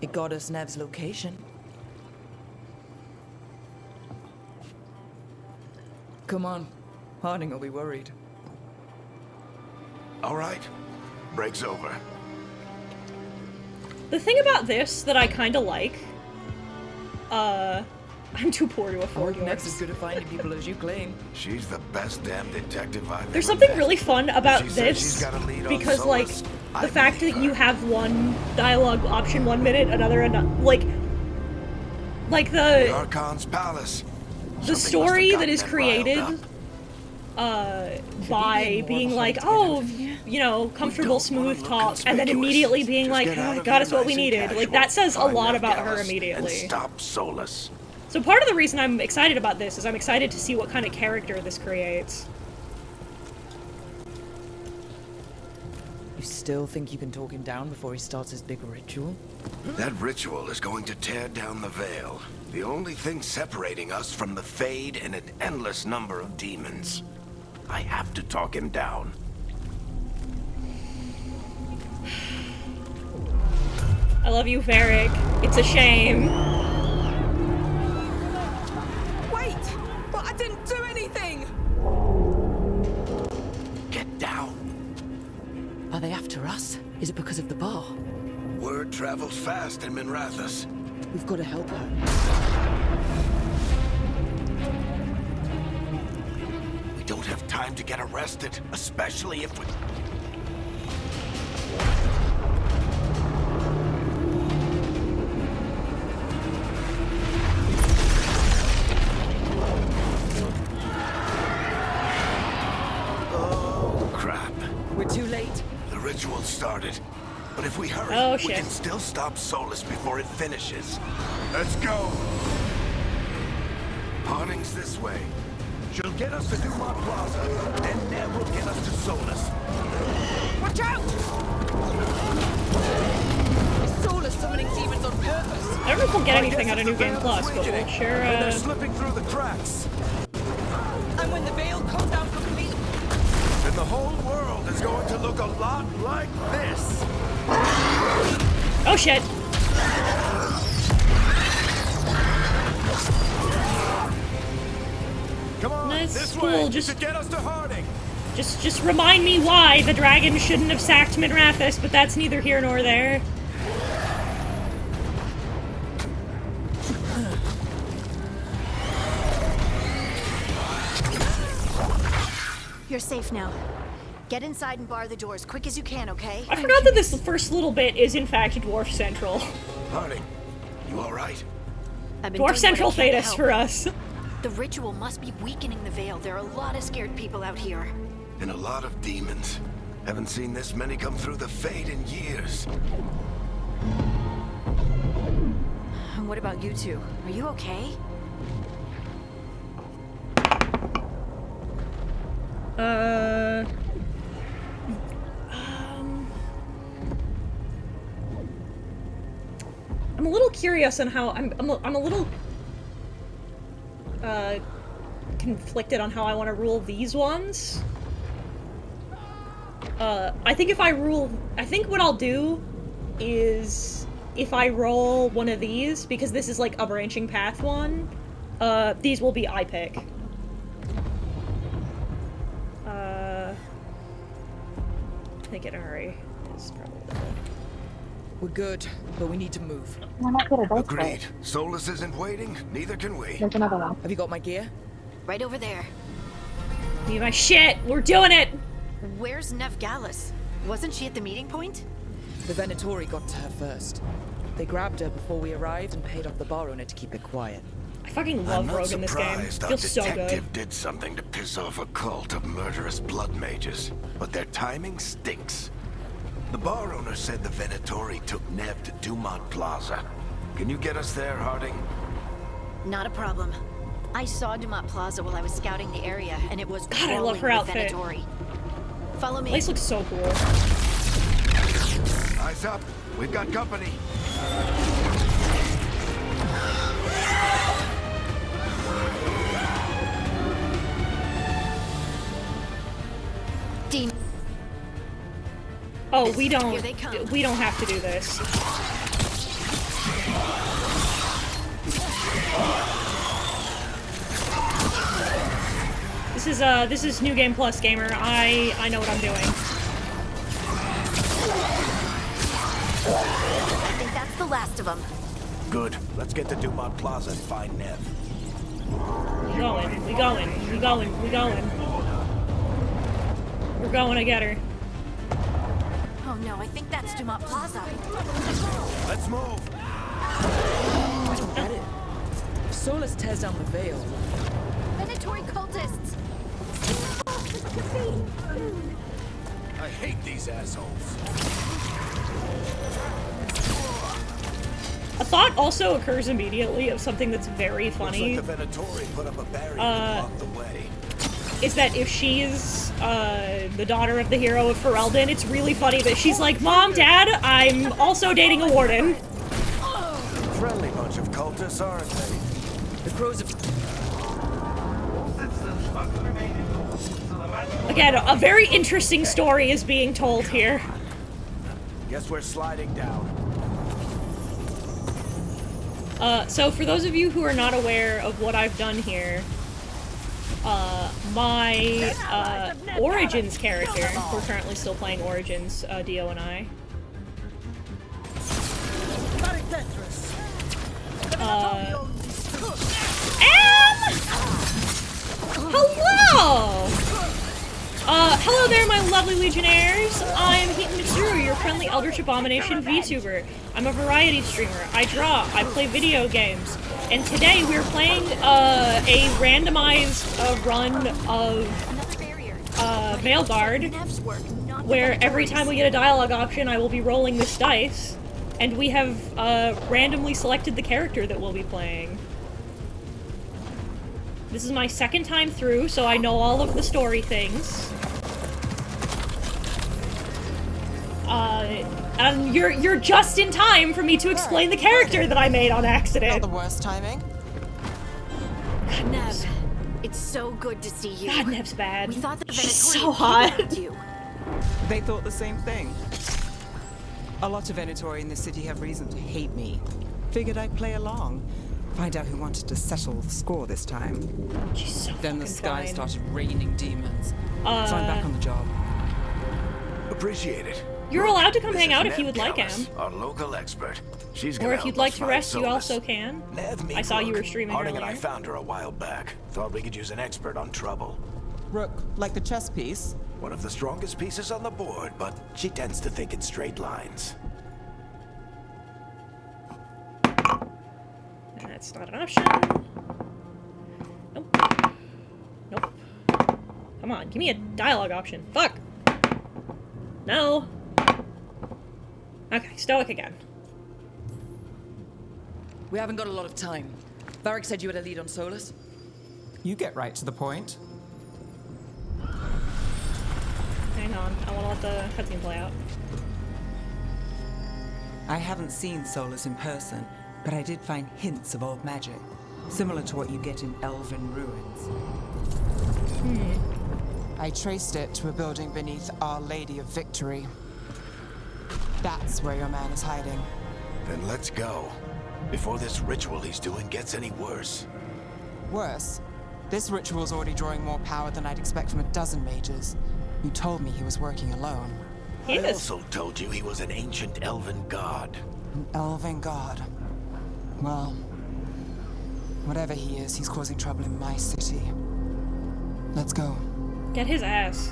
It got us Nev's location. Come on. Harding will be worried. All right, break's over. The thing about this that I kinda like, I'm too poor to afford Nev's as yours. good at finding people as you claim. She's the best damn detective I've There's ever something met. really fun about She said she's this, got a lead on because, like, Solus. the I fact that believe you her. have one dialogue option 1 minute, another, like The the Archon's palace. Something story must have that is gotten them riled created, up. by being like, oh, you know, comfortable, don't wanna smooth look talk, and then conspicuous. immediately being Just like, get oh, out I of got here us what we nice and needed. Like, casual. that says a Find lot Nev about her Gallus immediately. And stop Solus. So part of the reason I'm excited about this is I'm excited to see what kind of character this creates. You still think you can talk him down before he starts his big ritual? That ritual is going to tear down the veil. The only thing separating us from the Fade and an endless number of demons. I have to talk him down. I love you, Varric. It's a shame. Wait! But I didn't do anything! Get down. Are they after us? Is it because of the bar? Word travels fast in Minrathous. We've got to help her. We don't have time to get arrested, especially if we... Oh, crap. We're too late. The ritual started. But if we hurry, Oh, we shit. can still stop Solus before it finishes. Let's go! Harding's this way. She'll get us to Dumont Plaza, then Nev will get us to Solus. Watch out! Is Solus summoning demons on purpose? I don't know if we'll get anything out of New Game Plus, but we'll sure, They're slipping through the cracks. And when the veil comes down completely, And the whole world is going to look a lot like this. Oh shit. Come on, That's this cool, way just- to get us to Harding. Just remind me why the dragon shouldn't have sacked Minrathous, but that's neither here nor there. You're safe now. Get inside and bar the doors quick as you can, okay? I forgot that this first little bit is in fact Dwarf Central. Harding, You all right? I've been Dwarf doing Central what I can to Thetis help. for us. The ritual must be weakening the veil. There are a lot of scared people out here. And a lot of demons. Haven't seen this many come through the Fade in years. And what about you two? Are you okay? I'm a little curious on how I'm a little conflicted on how I want to rule these ones. I think what I'll do is if I roll one of these, because this is like a branching path one, these will be I pick. I think in a hurry is probably We're good, but we need to move. Why not get a dice Agreed. Solus isn't waiting, neither can we. There's another one. Have you got my gear? Right over there. Need my shit. We're doing it. Where's Nev Gallus? Wasn't she at the meeting point? The Venatori got to her first. They grabbed her before we arrived and paid off the bar owner to keep it quiet. I fucking love I'm not Rogue in this game. surprised our Feels so detective good. did something to piss off a cult of murderous blood mages, but their timing stinks. The bar owner said the Venatori took Nev to Dumont Plaza. Can you get us there, Harding? Not a problem. I saw Dumont Plaza while I was scouting the area, and it was God, I love her crawling with outfit. Venatori. Follow me. Place looks so cool. Eyes up. We've got company. Dean. Oh, Here we they don't have to do this. This is New Game Plus, gamer. I know what I'm doing. I think that's the last of them. Good. Let's get to Dumont Plaza and find Nev. We going. We're going to get her. Oh no, I think that's Dumont Plaza. Let's move. I don't get it. If Solus tears down the veil, Venatori cultists! I hate these assholes. A thought also occurs immediately of something that's very funny. Looks like the Venatori put up a barrier to block the way. Is that if she's the daughter of the hero of Ferelden, it's really funny that she's like, Mom, Dad, I'm also dating a warden. Friendly bunch of cultists, aren't they? the crows have... Again, a very interesting story is being told here. Guess we're sliding down. So for those of you who are not aware of what I've done here, my Origins character, we're currently still playing Origins, Dio and I. Hello! Hello there, my lovely Legionnaires! I'm Heaton Mitsuru, your friendly Eldritch Abomination VTuber. I'm a variety streamer. I draw, I play video games, and today we're playing a randomized run of Veilguard, where every time we get a dialogue option, I will be rolling this dice, and we have randomly selected the character that we'll be playing. This is my second time through, so I know all of the story things. And you're just in time for me to explain the character that I made on accident. Not the worst timing. God, Nev, it's so good to see you. God, Nev's bad. We thought the She's Venatori so hot. kidnapped you. They thought the same thing. A lot of Venatori in this city have reason to hate me. Figured I'd play along. Find out who wanted to settle the score this time. She's so Then the fucking sky fine. started raining demons. So I'm back on the job. Appreciate it. You're allowed to come This hang is out if Nev you would like, Gallus, Em. our local expert. She's Or gonna if you'd help like us to find rest, you Solus. also can. Nev meet I saw you Rook. were streaming Harding and I earlier. found her a while back. Thought we could use an expert on trouble. Rook, like the chess piece. One of the strongest pieces on the board, but she tends to think in straight lines. That's not an option. Nope. Nope. Come on, give me a dialogue option. Fuck! No! Okay, stoic again. We haven't got a lot of time. Varric said you had a lead on Solus. You get right to the point. Hang on, I want to let the cutscene play out. I haven't seen Solus in person, but I did find hints of old magic, similar to what you get in elven ruins. I traced it to a building beneath Our Lady of Victory. That's where your man is hiding. Then let's go. Before this ritual he's doing gets any worse. Worse, this ritual's already drawing more power than I'd expect from a dozen mages. You told me he was working alone. I also told you he was an ancient elven god. An elven god. Well, whatever he is, he's causing trouble in my city. Let's go. Get his ass.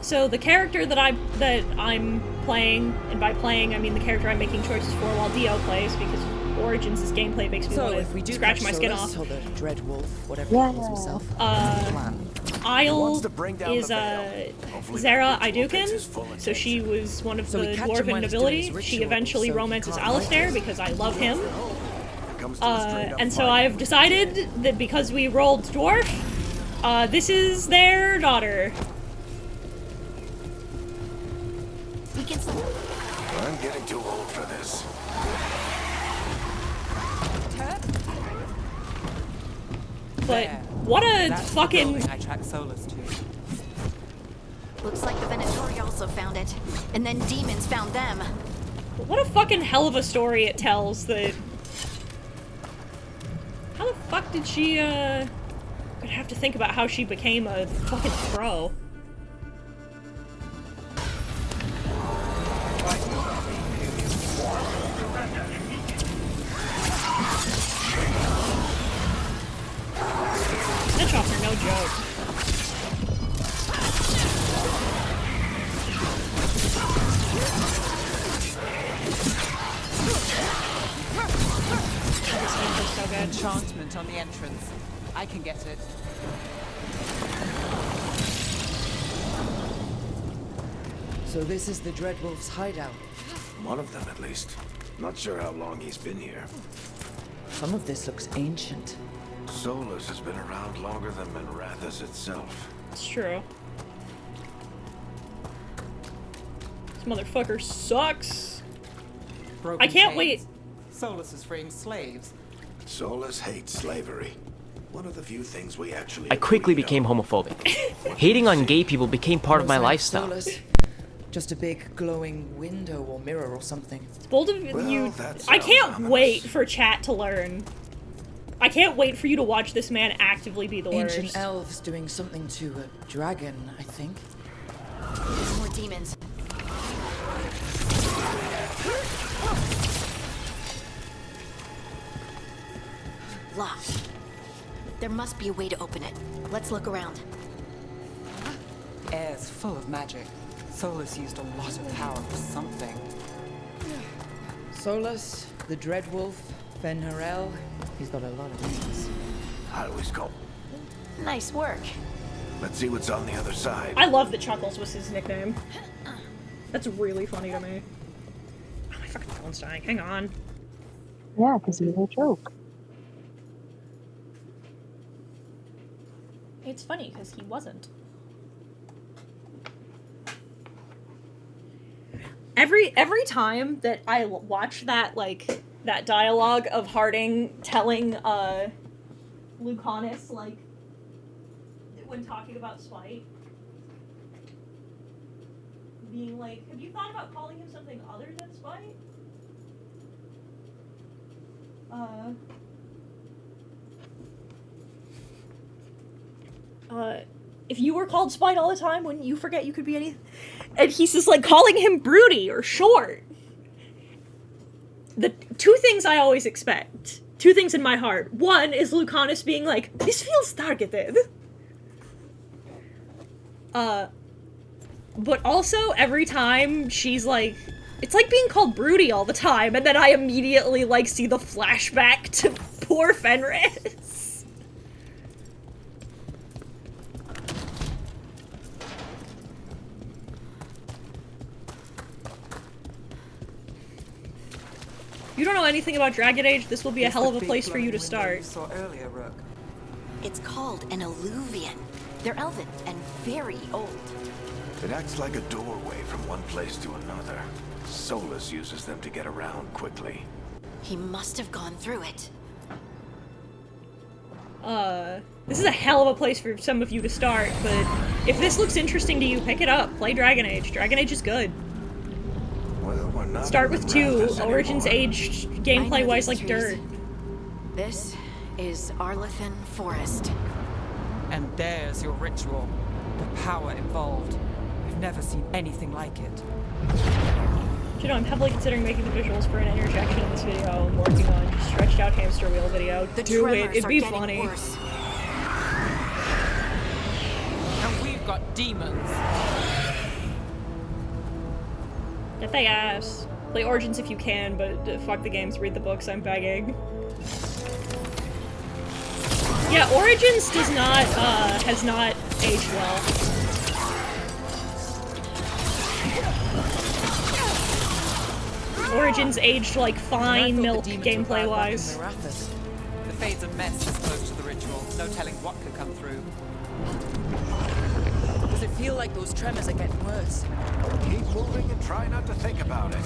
So the character that I'm playing, and by playing I mean the character I'm making choices for while Dio plays, because Origins' gameplay makes me want to scratch my skin off. Or the Dread Wolf, whatever he calls himself. Isle is Zara Idukin, so she was one of the dwarven nobility. She eventually romances Alistair because I love him. And so I've decided that because we rolled dwarf, this is their daughter. I'm getting too old for this. But what a fucking... I track Solus to. Looks like the Venatori also found it. And then demons found them. What a fucking hell of a story it tells that... How the fuck did she, Gonna have to think about how she became a fucking pro. Snitch off are no joke. This game feels so good. Enchantment on the entrance. I can get it. So this is the Dreadwolf's hideout. One of them, at least. Not sure how long he's been here. Some of this looks ancient. Solus has been around longer than Minrathous itself. It's true. This motherfucker sucks. Broken I can't chains. wait. Solus is freeing slaves. Solus hates slavery. One of the few things we actually I quickly became homophobic. Hating on gay people became part of my No sign of lifestyle. Solus. Just a big glowing window or mirror or something. It's bold of you. I can't wait for chat to learn. I can't wait for you to watch this man actively be the worst. Ancient elves doing something to a dragon, I think. There's more demons. Locked. There must be a way to open it. Let's look around. Air's full of magic. Solus used a lot of power for something. Solus, the Dreadwolf, Fen'Harel. He's got a lot of names. How do we go? Nice work. Let's see what's on the other side. I love that Chuckles was his nickname. That's really funny to me. Oh, my fucking phone's dying. Hang on. Yeah, because he's a joke. It's funny because he wasn't. Every time that I watch that, like, that dialogue of Harding telling Lucanus, like, when talking about Spite, being like, have you thought about calling him something other than Spite? If you were called Spite all the time, wouldn't you forget you could be anything? And he's just like calling him broody or short. The two things I always expect, two things in my heart. One is Lucanus being like, this feels targeted. But also, every time she's like... It's like being called broody all the time, and then I immediately, like, see the flashback to poor Fenris. You don't know anything about Dragon Age, this will be a hell of a place for you to start. Saw earlier, Rook. It's called an Illuvian. They're elven and very old. It acts like a doorway from one place to another. Solus uses them to get around quickly. He must have gone through it. This is a hell of a place for some of you to start, but if this looks interesting to you, pick it up. Play Dragon Age. Dragon Age is good. Well, we're not Start with 2. Origins aged gameplay-wise like dirt. This is Arlethan Forest. And there's your ritual. The power involved. I've never seen anything like it. You know, I'm heavily considering making the visuals for an interjection in this video. I'm working on just stretched out hamster wheel video. Do it, it'd be funny. Worse. And we've got demons. Get that ass. Play Origins if you can, but fuck the games, read the books, I'm begging. Yeah, Origins does not, has not aged well. Origins aged like fine milk gameplay-wise. The Fade's a mess this close to the ritual. No telling what could come through. Does it feel like those tremors are getting worse? Keep moving and try not to think about it.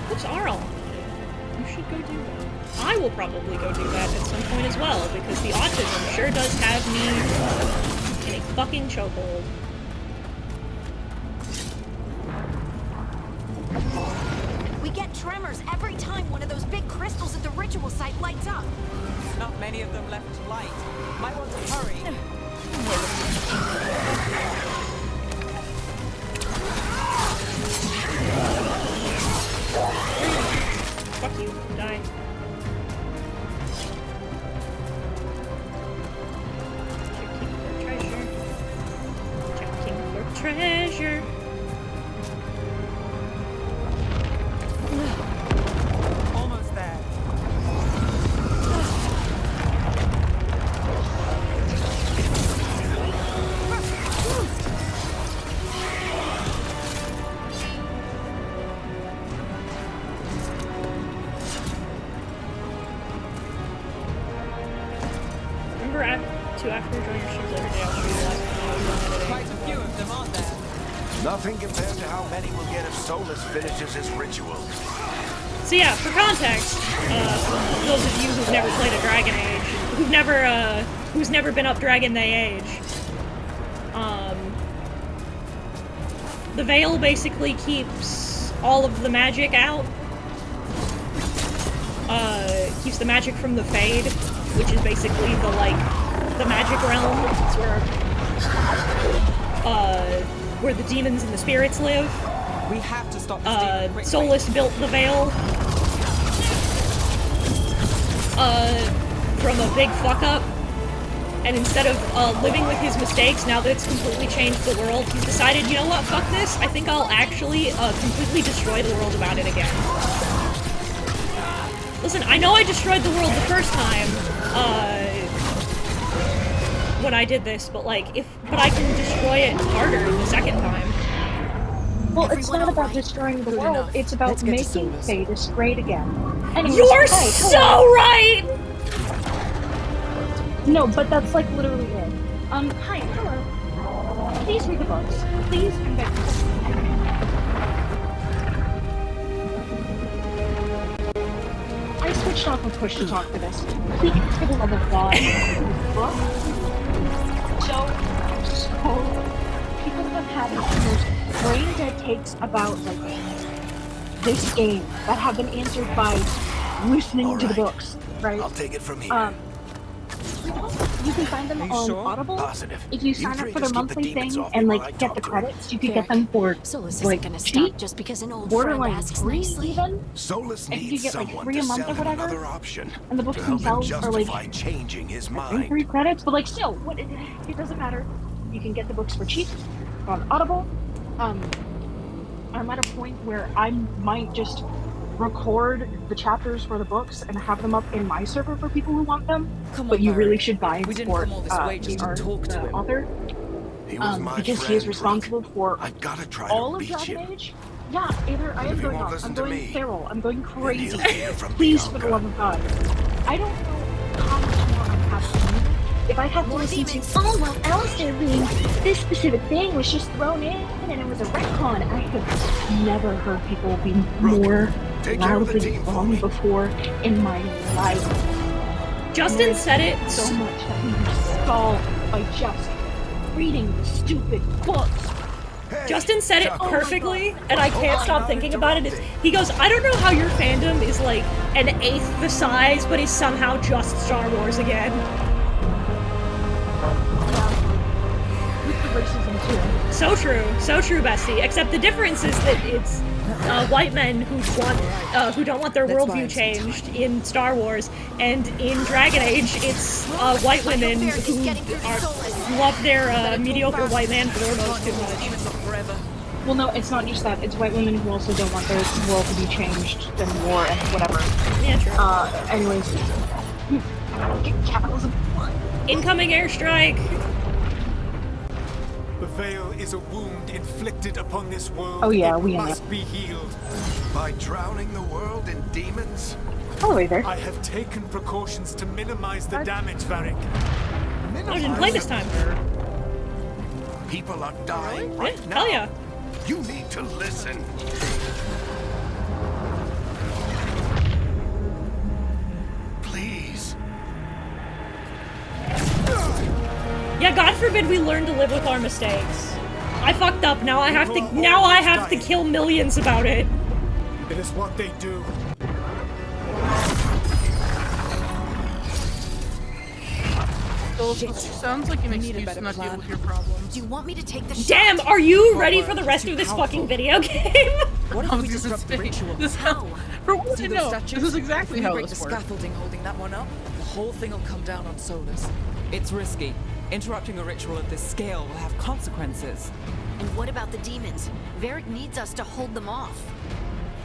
What's Arl? You should go do that. I will probably go do that at some point as well, because the autism sure does have me in a fucking chokehold. We get tremors every time one of those big crystals at the ritual site lights up. Not many of them left to light. Might want to hurry. Fuck you. Die. Checking for treasure. Almost there. Remember after you join your streams every day, I'll show you the last one I was on editing. Quite a few of them, aren't there? Nothing compared to how many we'll get if Solus finishes his ritual. So yeah, for context, for those of you who've never played a Dragon Age, who's never been up Dragon They Age, the Veil basically keeps all of the magic out. Keeps the magic from the Fade, which is basically the magic realm. It's where the demons and the spirits live. We have to stop this demon quickly. Solus built the Veil from a big fuck up, and instead of living with his mistakes, now that it's completely changed the world, he's decided, you know what, fuck this, I think I'll actually completely destroy the world about it again. Listen, I know I destroyed the world the first time, when I did this, but like, but I can destroy it harder the second time. Well, it's not about destroying the world, it's about making Thetis great again. Anyways, You're hi, so hello. right! No, but that's like literally it. Hi, hello. Please read the books. Please, I'm begging. I switched off of push to talk for this. Please, for the love of God, book. So people have had the most brain dead takes about like this game that have been answered by listening to the books, right? I'll take it from here. You can find them Are you on sure? Audible. Positive. If you sign up for the monthly thing and like get the credits, you can get them for Solus like isn't gonna cheap, stop just because an old friend borderline asks free nicely. even. Solus And you needs get like someone 3 to a month sell or him whatever. another option And the books to help him themselves are like justify changing his I think mind. 3 credits, but like still, what it doesn't matter. You can get the books for cheap on Audible. I'm at a point where I might just record the chapters for the books and have them up in my server for people who want them. Come But on, you really Barry. should buy and We didn't support come all this way just the to talk to him. author. He was my Because friend, he is responsible for I've got to try all to of reach Dragon him. Age. Yeah, either I If am he going won't off, listen I'm to going me, feral, I'm going crazy. he'll hear from Please, for the Bianca. love of God. I don't know how much more I have to do. If I have to listen to, oh, well, Alistair being this specific thing was just thrown in and it was a retcon. I have never heard people be more take care of the loudly team for wrong me. before in my life. Justin said it so much that we were stalled by just reading the stupid books. Justin said it perfectly, and I can't stop thinking about it. He goes, I don't know how your fandom is like an eighth the size, but is somehow just Star Wars again. With the racism too. So true, bestie. Except the difference is that it's white men who don't want their worldview changed in Star Wars, and in Dragon Age, it's white women who love their mediocre white man for their most too much. Well, no, it's not just that. It's white women who also don't want their world to be changed in war and whatever. Yeah, true. Anyways. Capitalism. Incoming airstrike! The veil is a wound inflicted upon this world. Oh yeah, it we must be healed. By drowning the world in demons? Oh, wait there. I have taken precautions to minimize the damage, Varric. I didn't play this time. People are dying right Yeah, now. hell yeah. You need to listen. Please. Yeah, God forbid we learn to live with our mistakes. I fucked up. Now I have to kill millions about it. It is what they do. Sounds like an excuse to not deal with your problems. Do you want me to take the shot? Damn, are you ready for the rest of this fucking video game? What if we disrupt the ritual? For what See to those know? statues? This is exactly If we how break this the works. scaffolding holding that one up, the whole thing will come down on Solus. It's risky. Interrupting a ritual of this scale will have consequences. And what about the demons? Varric needs us to hold them off.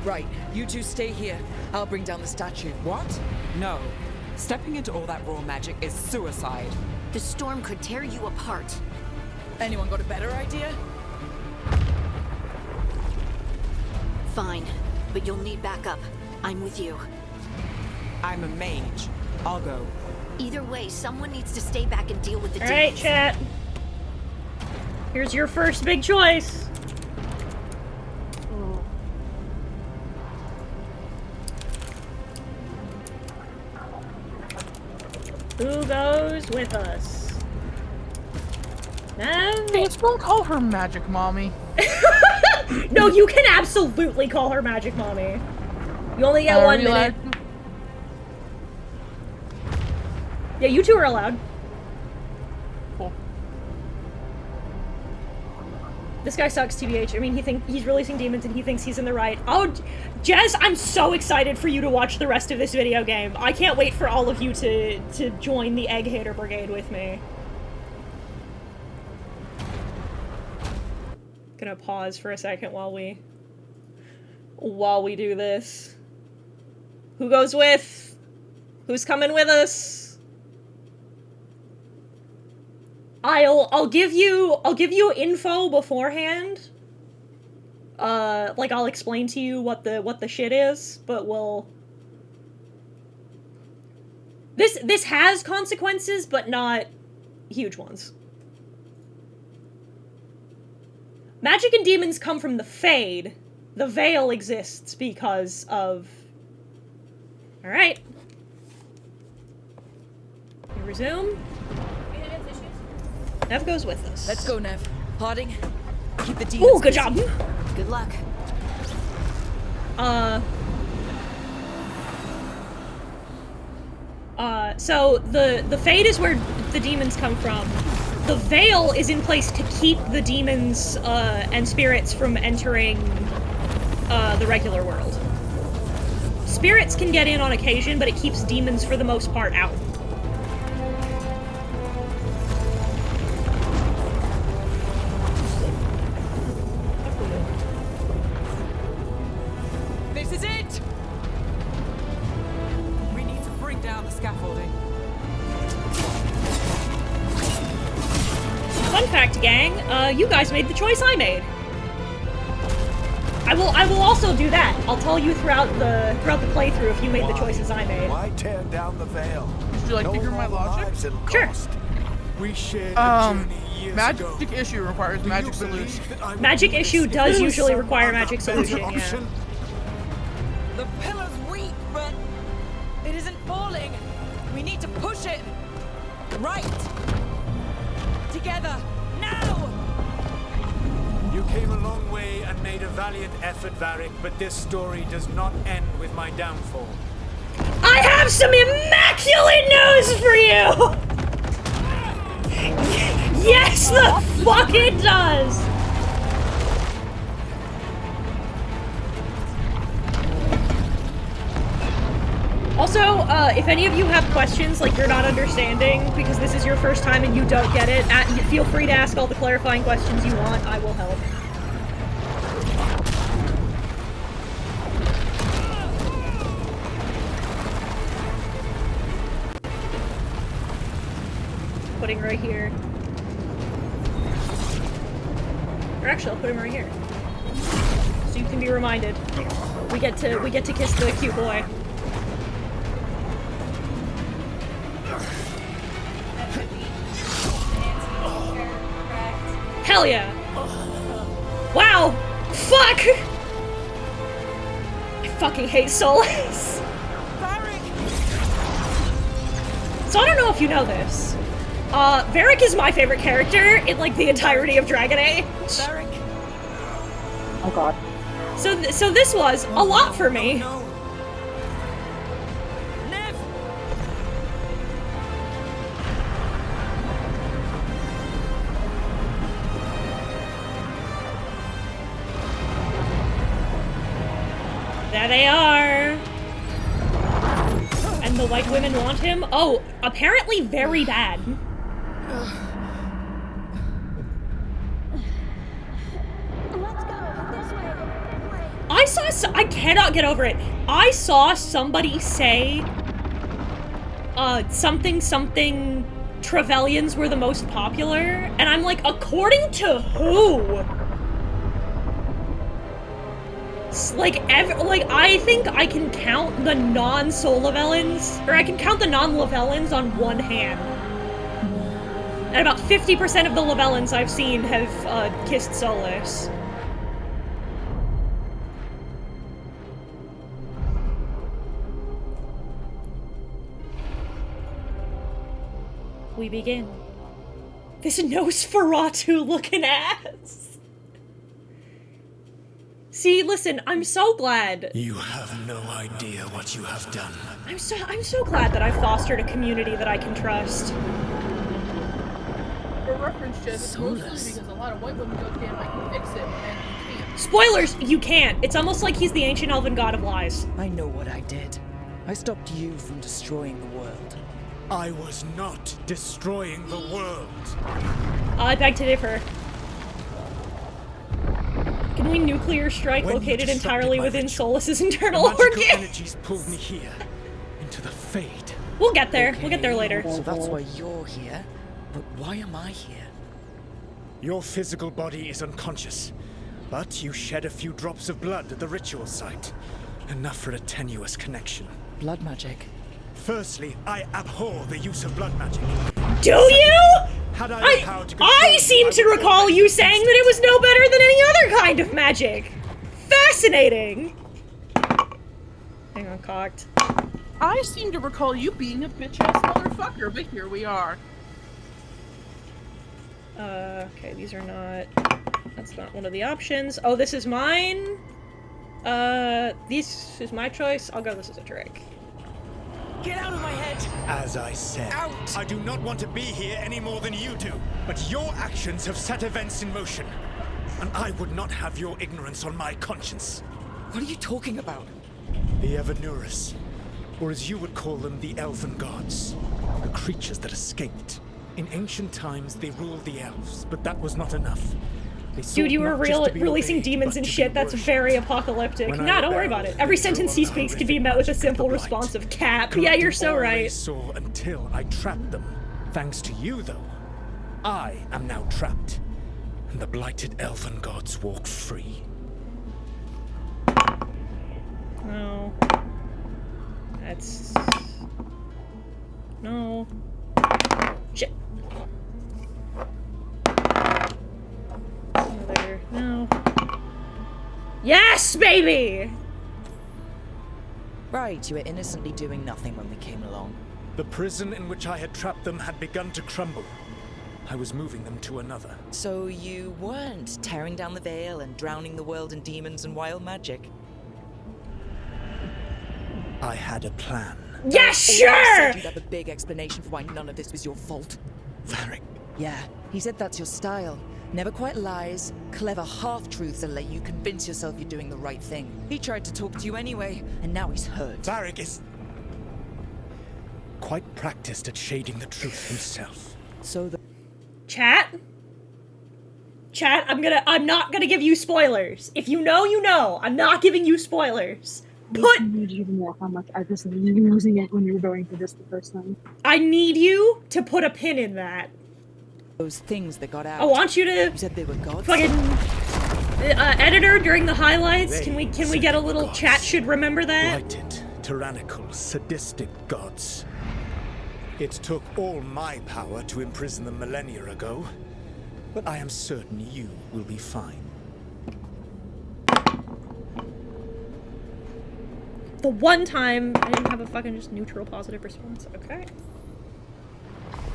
Right, you two stay here. I'll bring down the statue. What? No. Stepping into all that raw magic is suicide. The storm could tear you apart. Anyone got a better idea? Fine, but you'll need backup. I'm with you. I'm a mage. I'll go. Either way, someone needs to stay back and deal with the Alright, demons. chat. Here's your first big choice. Who goes with us? Please don't call her Magic Mommy. No, you can absolutely call her Magic Mommy. You only get 1 minute. Yeah, you two are allowed. Cool. This guy sucks, TBH. I mean, he's releasing demons and he thinks he's in the right. Oh, Jez, I'm so excited for you to watch the rest of this video game. I can't wait for all of you to join the Egg Hater Brigade with me. Gonna pause for a second while we do this. Who goes with? Who's coming with us? I'll give you info beforehand. Like I'll explain to you what the shit is, but this has consequences, but not huge ones. Magic and demons come from the Fade. The Veil exists because of... Alright. We resume. Nev goes with us. Let's go, Nev. Harding, keep the demons Ooh, good busy. job! Good luck. So the Fade is where the demons come from. The Veil is in place to keep the demons and spirits from entering the regular world. Spirits can get in on occasion, but it keeps demons for the most part out. This is it! We need to bring down the scaffolding. Fun fact, gang, you guys made the choice I made. I will also do that. I'll tell you throughout the playthrough if you made the choices I made. Why tear down the veil? Would you like to hear my logic? Sure. We shared a journey years magic ago. issue requires magic solution. Magic issue does usually require magic solution, yeah. Option? The pillar's weak, but it isn't falling. We need to push it. Right. Together. Now! You came a long way and made a valiant effort, Varric, but this story does not end with my downfall. I have some immaculate news for you! Yes, the fuck it does! Also, if any of you have questions, like you're not understanding because this is your first time and you don't get it, feel free to ask all the clarifying questions you want. I will help. Putting right here. Or actually, I'll put him right here, so you can be reminded. We get to kiss the cute boy. Hell yeah! Wow! Fuck! I fucking hate Solus. So I don't know if you know this. Varric is my favorite character in like the entirety of Dragon Age. Oh god. So this was a lot for me. There they are. And the white women want him? Oh, apparently very bad. I cannot get over it. I saw somebody say, something Trevelyan's were the most popular, and I'm like, according to who? I think I can count the non-Solavellans, or I can count the non-Lavellans on one hand. And about 50% of the Lavellans I've seen have, kissed Solus. We begin. This Nosferatu looking ass. See, listen, I'm so glad. You have no idea what you have done. I'm so glad that I fostered a community that I can trust. For reference, Jess, it's mostly because a lot of white women go, damn, I can fix it, and you can't. Spoilers, you can't. It's almost like he's the ancient elven god of lies. I know what I did. I stopped you from destroying the world. I was not destroying the world. I beg to differ. Can we nuclear strike located entirely within Solus's internal organ? Energies pulled me here, into the Fade. We'll get there. We'll get there later. So that's why you're here. But why am I here? Your physical body is unconscious, but you shed a few drops of blood at the ritual site. Enough for a tenuous connection. Blood magic. Firstly, I abhor the use of blood magic. Do you? I seem to recall you saying that it was no better than any other kind of magic. Fascinating. Hang on, cocked. I seem to recall you being a bitch-ass motherfucker, but here we are. Okay, these are not... That's not one of the options. Oh, this is mine? This is my choice. I'll go this is a trick. Get out of my head! As I said, Out! I do not want to be here any more than you do. But your actions have set events in motion. And I would not have your ignorance on my conscience. What are you talking about? The Evanurus, or as you would call them, the Elven Gods. The creatures that escaped. In ancient times, they ruled the elves, but that was not enough. Dude, you were releasing demons and shit. That's very apocalyptic. Nah, don't worry about it. Every sentence he speaks can be met with a simple response of cap. Yeah, you're so right. Saw until I trapped them. Thanks to you, though, I am now trapped, and the blighted Elven Gods walk free. No. That's... No. Shit. Another... No. Yes, baby! Right, you were innocently doing nothing when we came along. The prison in which I had trapped them had begun to crumble. I was moving them to another. So you weren't tearing down the veil and drowning the world in demons and wild magic? I had a plan. Yes, sure! sure! You'd have a big explanation for why none of this was your fault. Varric. Yeah, he said that's your style. Never quite lies, clever half-truths that let you convince yourself you're doing the right thing. He tried to talk to you anyway, and now he's hurt. Varric is quite practiced at shading the truth himself. So the... Chat? Chat, I'm not gonna give you spoilers. If you know, you know. I'm not giving you spoilers. I need you to know how much I was losing it when you were going through this the first time. I need you to put a pin in that. Those things that got out. I want you to. You said they were gods? Fucking editor during the highlights. Can we get a little gods. chat? Should remember that. Blighted, tyrannical, sadistic gods. It took all my power to imprison them millennia ago, but I am certain you will be fine. The one time I didn't have a fucking just neutral positive response. Okay.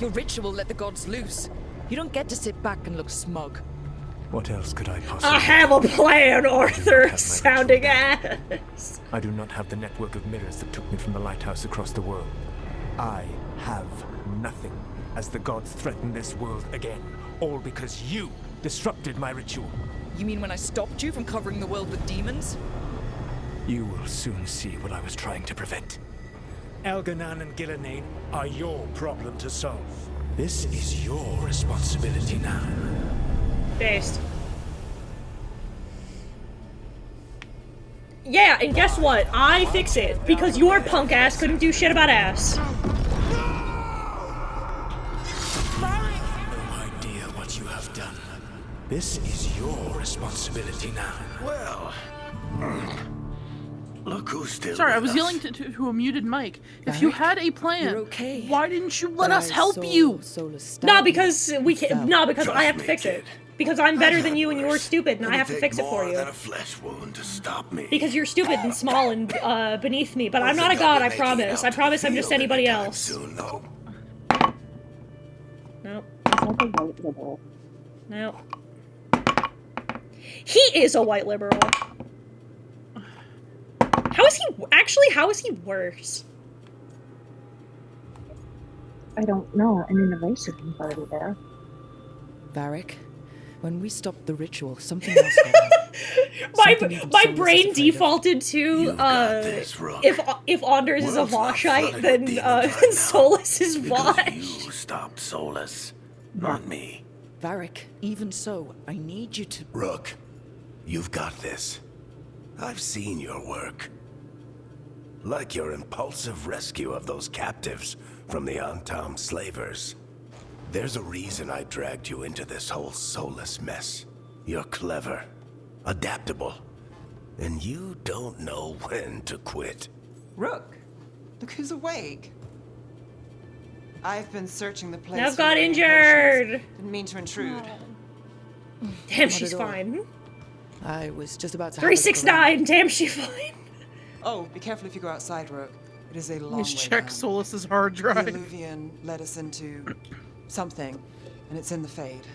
Your ritual let the gods loose. You don't get to sit back and look smug. What else could I possibly... I have a plan, Arthur, sounding ass. I do not have the network of mirrors that took me from the lighthouse across the world. I have nothing as the gods threaten this world again. All because you disrupted my ritual. You mean when I stopped you from covering the world with demons? You will soon see what I was trying to prevent. Elganan and Gillenane are your problem to solve. This is your responsibility now. Based. Yeah, and guess what? I fix it, because your punk ass couldn't do shit about ass. No idea what you have done. This is your responsibility now. Well... Look who's still Sorry, I with was us. yelling to a muted mic. If you had a plan, you're okay. why didn't you let us help you? No, because we can. No, because I have to fix it. Because I'm better than you and you're stupid, and I have to fix it for you. More than a flesh wound to stop me. Because you're stupid and small and beneath me. But I'm not a god. I promise. I promise I'm just anybody else. Soon, though. Nope. Nope. He is a white liberal. How is he actually? How is he worse? I don't know. I mean, the racism party there. Varric, when we stopped the ritual, something else happened. My brain defaulted to if Anders is a Vashite, then Solus is Vash. You stopped Solus, not me. Varric, even so, I need you to... Rook, you've got this. I've seen your work. Like your impulsive rescue of those captives from the Antam slavers. There's a reason I dragged you into this whole Solus mess. You're clever, adaptable, and you don't know when to quit. Rook, look who's awake. I've been searching the place. Nev got injured. Didn't mean to intrude. Damn, she's fine. I was just about to. 369. Damn, she's fine. Oh, be careful if you go outside, Rook. It is a long Let's way check down. Solus's hard drive. The Illuvian led us into something, and it's in the Fade.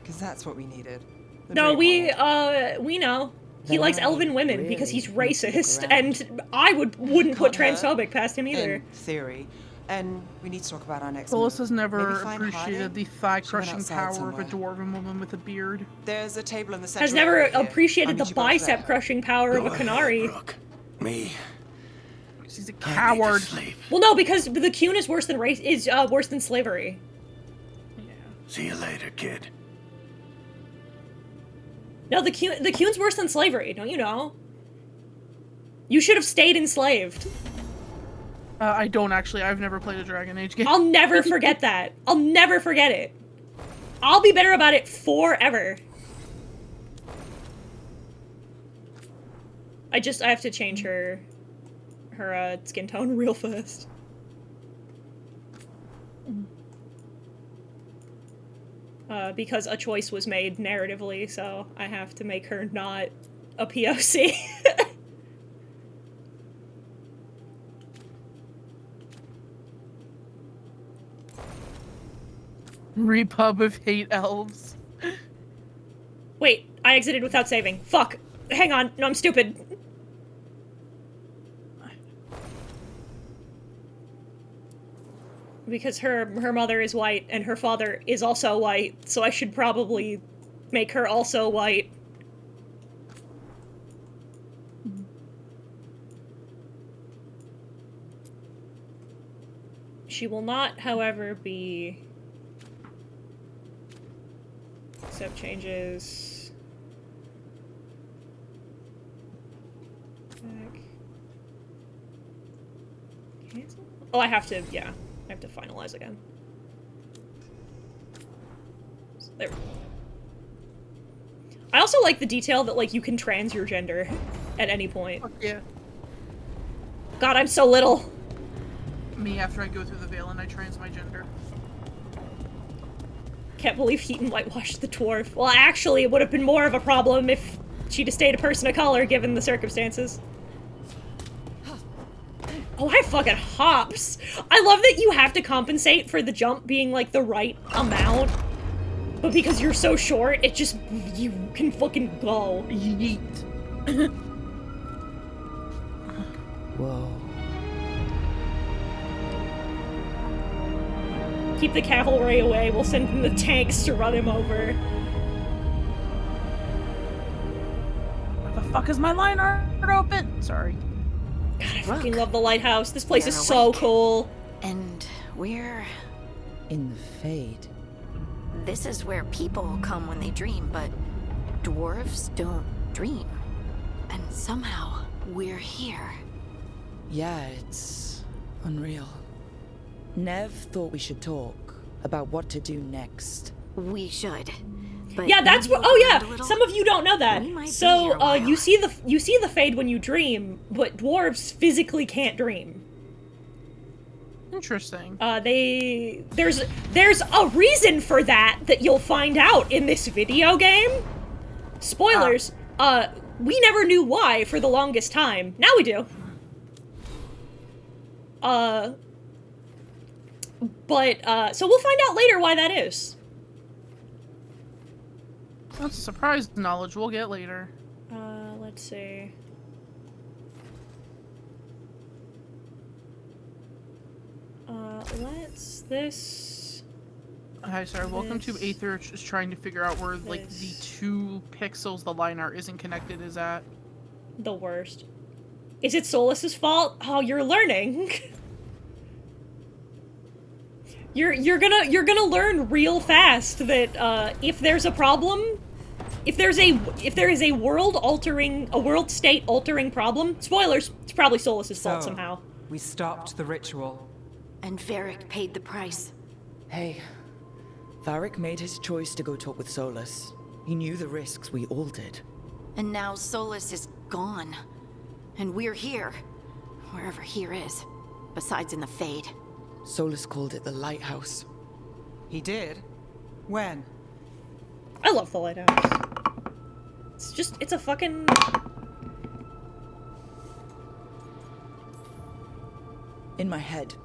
Because that's what we needed. The No, Dream Hall. we know. He likes elven women because he's racist, and I wouldn't put transphobic past him either. In theory. And we need to talk about our next Solus move. has never Maybe find appreciated hiding? the She went thigh-crushing outside power somewhere. of a dwarven woman with a beard. There's a table in the center Has never area here. appreciated I'll the meet you both there. bicep-crushing power of a Canary. Me. She's a coward. Well, no, because the Cune is worse than worse than slavery. See you later, kid. No, the Cune's worse than slavery. Don't you know? You should have stayed enslaved. I don't actually. I've never played a Dragon Age game. I'll never forget that. I'll never forget it. I'll be bitter about it forever. I have to change her skin tone real fast. Because a choice was made narratively, so I have to make her not a POC. Repub of hate elves. Wait, I exited without saving. Fuck. Hang on. No, I'm stupid. Because her mother is white and her father is also white, so I should probably make her also white. She will not, however, be... Accept changes. Back. Cancel? Oh, I have to, yeah. I have to finalize again. There. I also like the detail that, like, you can trans your gender at any point. Yeah. God, I'm so little. Me, after I go through the veil and I trans my gender. Can't believe Heaton whitewashed the dwarf. Well, actually, it would have been more of a problem if she'd have stayed a person of color, given the circumstances. Oh, I fucking hops. I love that you have to compensate for the jump being, like, the right amount. But because you're so short, it just... you can fucking go. Yeet. Whoa. Keep the cavalry away, we'll send in the tanks to run him over. Where the fuck is my line art open? Sorry. God, I fucking love the lighthouse. This place is so cool. And we're... in the Fade. This is where people come when they dream, but dwarves don't dream. And somehow, we're here. Yeah, it's unreal. Nev thought we should talk about what to do next. We should. But yeah, that's what. Oh yeah, some of you don't know that. We might be So here a while. you see the Fade when you dream, but dwarves physically can't dream. Interesting. There's a reason for that you'll find out in this video game. Spoilers. We never knew why for the longest time. Now we do. But so we'll find out later why that is. That's a surprise knowledge we'll get later. Let's see. This. Hi, sorry. Welcome to Aether. Just trying to figure out where, like, the 2 pixels the line art isn't connected is at. The worst. Is it Solus's fault? Oh, you're learning. You're gonna learn real fast that if there's a problem, if there is a world state altering problem, spoilers, it's probably Solus's fault somehow. We stopped the ritual. And Varric paid the price. Hey, Varric made his choice to go talk with Solus. He knew the risks, we all did. And now Solus is gone. And we're here. Wherever here is. Besides in the Fade. Solus called it the lighthouse. He did? When? I love the lighthouse. It's a fucking... In my head.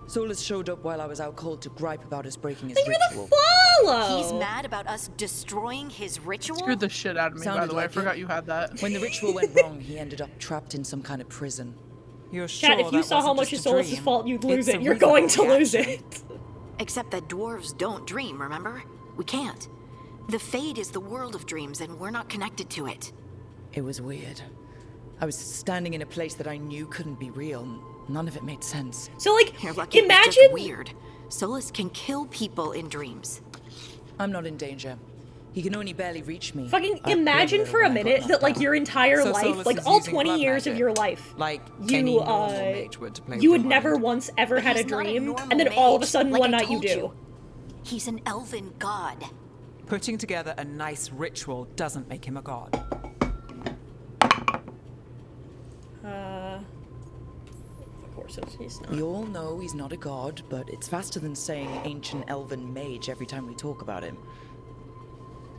Solus showed up while I was out cold to gripe about us breaking his You're ritual. the Solo! He's mad about us destroying his ritual? Scared the shit out of me, by Sounded the way. I like forgot it. you had that. When the ritual went wrong, he ended up trapped in some kind of prison. You're sure Chad, if you that saw how wasn't much just is a Solus's dream? fault, you'd lose It's it. a You're going to reasonable lose reaction. it. Except that dwarves don't dream, remember? We can't. The Fade is the world of dreams, and we're not connected to it. It was weird. I was standing in a place that I knew couldn't be real. None of it made sense. So, like, You're lucky it was imagine... just weird. Solus can kill people in dreams. I'm not in danger. He can only barely reach me. Fucking I imagine bled a for a little when I got minute knocked that, like, down. your entire So life, Solus like, is all using 20 blood years of magic, your life, like any you, normal mage would to play you with would your never mind. once ever But had a he's not a dream, normal and then all of a mage, sudden like one I night you told do. you. He's an elven god. Putting together a nice ritual doesn't make him a god. Of course he's not. We all know he's not a god, but it's faster than saying ancient elven mage every time we talk about him.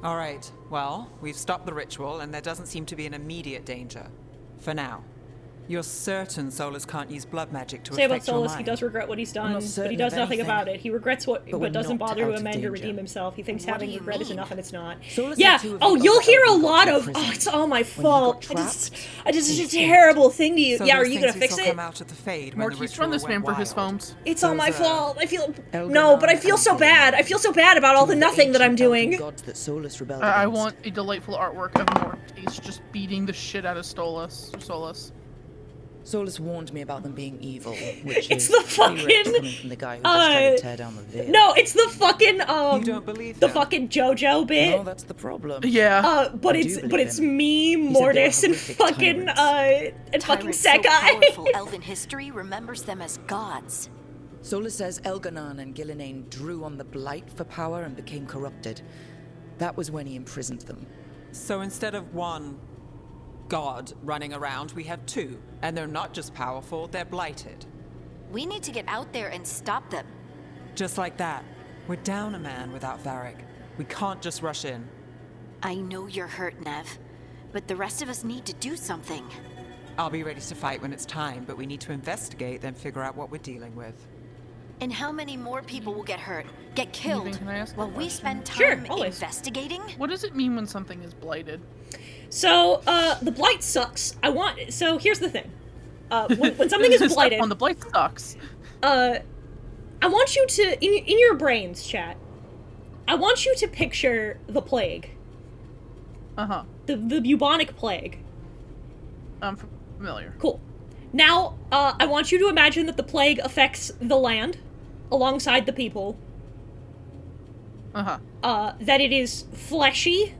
All right, well, we've stopped the ritual, and there doesn't seem to be an immediate danger. For now. You're certain Solus can't use blood magic to Say about affect your Solus, mind? he does regret what he's I'm done, not but he certain does of nothing anything. about it. He regrets what, But we're but doesn't not bother out to of amend or danger. redeem himself. He thinks What having do you regret is mean? enough, and it's not. Solus Yeah. and two of Oh, his you'll other hear a elven lot gods of. in Oh, prison. it's all my When he got fault. trapped, I did such he a escaped. terrible thing to you. So Yeah, are those you gonna things fix still it? come out of the Fade when the Marquise, run ritual this man went for his wild. phones. It's all my Those, fault. I feel Elganon no, but I feel and so bad. I feel so bad about all the two of nothing that I'm ancient elven doing. gods that Solus rebelled I against. want a delightful artwork of Marquise just beating the shit out of Solus. Solus warned me about them being evil, which It's is the pretty rich fucking, coming from the guy who just tried to tear down the veil. No, it's the fucking You don't believe the him? fucking JoJo bit. No, that's the problem. Yeah. But I it's do believe him. me, He said they were Mortis, and horrific fucking tyrants. and fucking Tyrants so Sekai. powerful, elven history remembers them as gods. Solus says Elganon and Gillinane drew on the Blight for power and became corrupted. That was when he imprisoned them. So instead of one god running around, we have two. And they're not just powerful, they're blighted. We need to get out there and stop them. Just like that. We're down a man without Varric. We can't just rush in. I know you're hurt, Nev, but the rest of us need to do something. I'll be ready to fight when it's time, but we need to investigate, then figure out what we're dealing with. And how many more people will get hurt, get killed, Can I ask a while we question? spend Sure, time always. investigating? What does it mean when something is blighted? So, the blight sucks. So here's the thing. When something is Step blighted, one, the blight sucks. I want you to, in your brains, chat, I want you to picture the plague. Uh-huh. The bubonic plague. I'm familiar. Cool. Now, I want you to imagine that the plague affects the land, alongside the people. Uh-huh. That it is fleshy,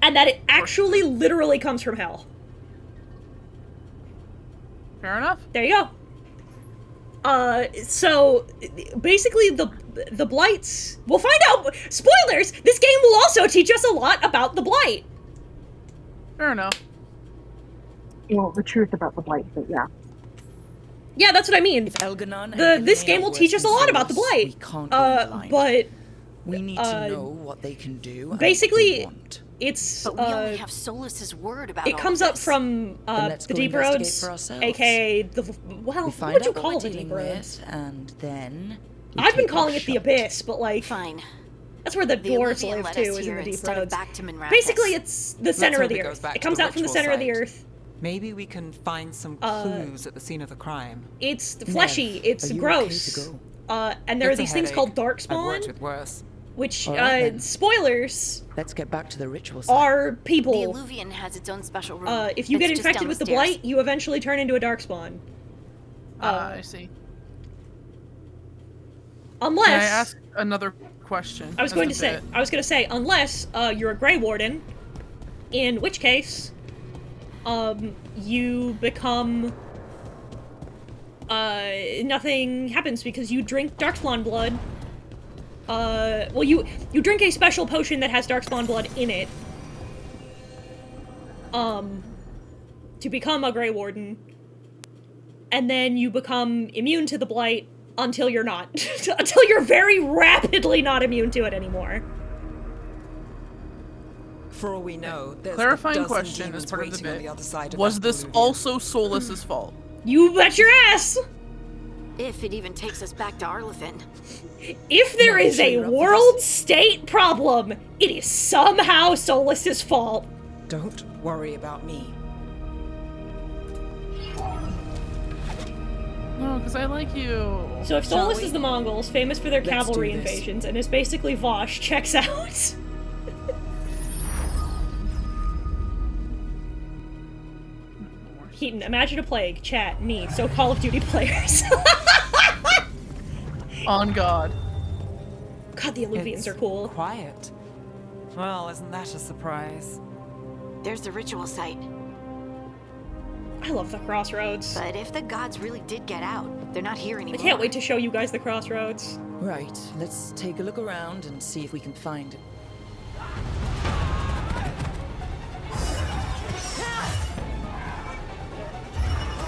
and that it actually literally comes from hell. Fair enough. There you go. So basically the blights, we'll find out, spoilers, this game will also teach us a lot about the blight. Fair enough. Well, the truth about the blight, but yeah. Yeah, that's what I mean. Elganon and This Gillinane game are will teach us a worse lot than about the Solus. blight. We can't go blind. But we need to know what they can do. and what basically, we want. it's But we only have Solus's word about it all comes of up this. from Then let's the go Deep investigate Roads, for ourselves. aka the We what find would you out what call we're the dealing Deep Roads? with, and then we I've been take our calling it the shot. Abyss, but like Fine. that's where the The dwarves Illuvian live led too, us is in here the Deep instead of Roads. back to Minrathous. Basically, it's the center hope of the it goes earth. back It to comes the out from the ritual center of the site. earth. Maybe we can find some clues at the scene of the crime. It's fleshy. Nev, It's are you gross. okay to go? And there are It's a these things headache. called I've worked darkspawn, with worse. which, All right, then. spoilers, Let's get back to the ritual site. are The people. Illuvian has its own special room. If you It's get just infected down with the stairs. blight, you eventually turn into a darkspawn. I see. Unless Can I ask another question? I was as going a to say, bit? unless you're a Grey Warden, in which case, you become, nothing happens because you drink Darkspawn blood. Well, you drink a special potion that has Darkspawn blood in it, to become a Grey Warden, and then you become immune to the blight until you're not. Until you're very rapidly not immune to it anymore. For all we know, there's a Clarifying dozen question demons as part of the waiting on bit. the other side of Was that this Peruvian. also Solus's fault? You bet your ass! If it even takes us back to Arlethan. If there is a world state problem, it is somehow Solus's fault. Don't worry about me. No, because I like you. So if Shall Solus we? is the Mongols, famous for their Let's cavalry do this. invasions, and is basically Vosh, checks out. Keaton, imagine a plague. Chat, me, so Call of Duty players. On God. God, the Illuvians are cool. Quiet. Well, isn't that a surprise? There's the ritual site. I love the crossroads. But if the gods really did get out, they're not here I anymore. can't wait to show you guys the crossroads. Right, let's take a look around and see if we can find it.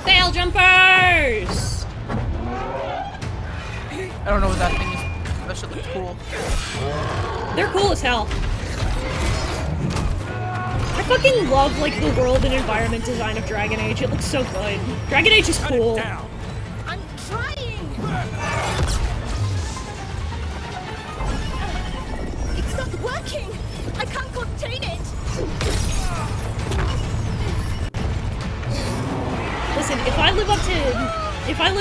Sail jumpers! I don't know what that thing is. That shit looks cool. They're cool as hell. I fucking love, like, the world and environment design of Dragon Age. It looks so good. Dragon Age is cool. I'm trying! It's not working! I can't contain it! Listen, if I live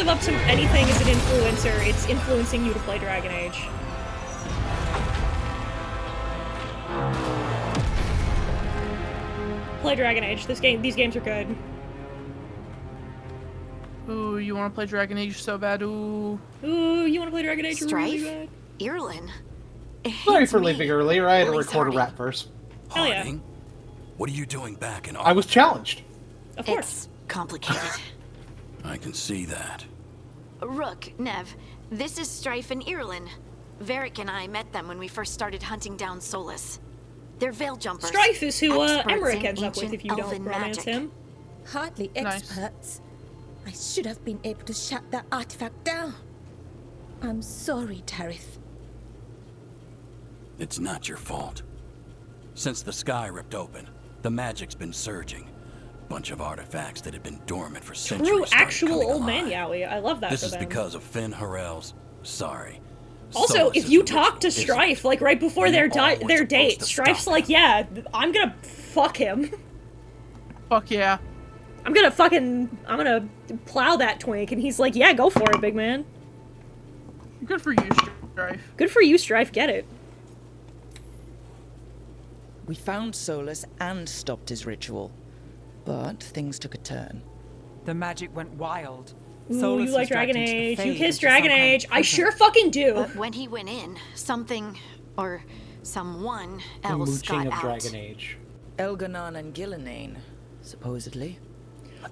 up to anything as an influencer, it's influencing you to play Dragon Age. Play Dragon Age. These games are good. Ooh, you want to play Dragon Age so bad? Ooh. Ooh, you want to play Dragon Age really Strife? bad? Irlin. Sorry for leaving earlier. I had to record a rap verse. Hell yeah. Harding, what are you doing back in I was challenged. Of course. It's complicated. I can see that. Rook, Nev, this is Strife and Irlin. Varric and I met them when we first started hunting down Solus. They're veil jumpers. Strife is who experts Emmerich in ends up with ancient if you don't elven romance magic. him. Hardly experts. I should have been able to shut that artifact down. I'm sorry, Tarith. It's not your fault. Since the sky ripped open, the magic's been surging. Bunch of artifacts that had been dormant for centuries. True, started actual coming old man alive. Yowie. I love that This for is them. because of Finn Harrell's. Sorry. Also, Solus if is you the talk to ritual, isn't Strife, like, right before You their all were their supposed date, to Strife's stop like, yeah, I'm gonna fuck him. Fuck yeah. I'm gonna plow that twink, and he's like, yeah, go for it, big man. Good for you, Strife. Good for you, Strife, get it. We found Solus and stopped his ritual, but things took a turn. The magic went wild. Ooh, Solus you like was dragged Dragon into the Age, you Fade kiss into Dragon some kind Age, of I prison. sure fucking do! But when he went in, something, or someone else Mooching got of out. Dragon Age. Elganon and Gillenane, supposedly.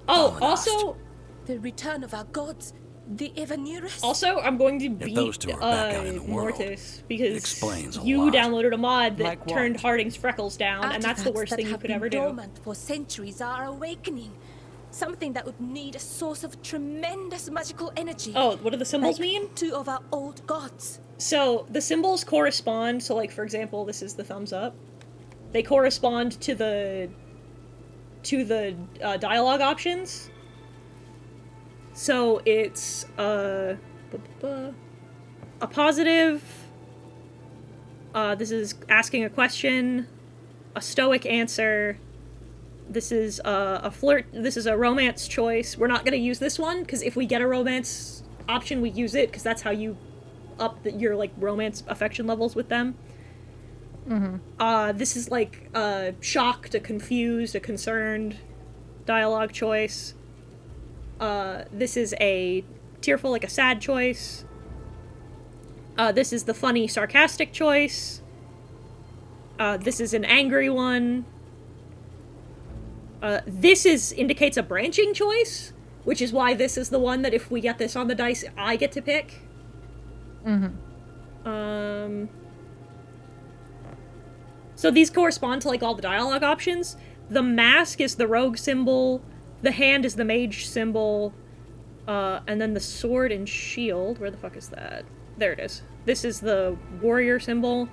Oh, also, The return of our gods, the ever nearest. also, I'm going to beat, those two are back out in the world, Mortis, because explains a you lot. downloaded a mod that Like what? turned Harding's freckles down, and that's the Artifacts worst that thing you have could been ever do. dormant for centuries are awakening. Something that would need a source of tremendous magical energy. Oh, what do the symbols like mean? Two of our old gods. So, the symbols correspond, so like, for example, this is the thumbs up. They correspond to the dialogue options. So it's a positive. This is asking a question, a stoic answer. This is a flirt. This is a romance choice. We're not gonna use this one because if we get a romance option, we use it because that's how you up your like romance affection levels with them. This is like a shocked, a confused, a concerned dialogue choice. This is a tearful, like a sad choice. This is the funny, sarcastic choice. This is an angry one. This indicates a branching choice, which is why this is the one that if we get this on the dice, I get to pick. So these correspond to like all the dialogue options. The mask is the rogue symbol, the hand is the mage symbol, and then the sword and shield, where the fuck is that? There it is. This is the warrior symbol.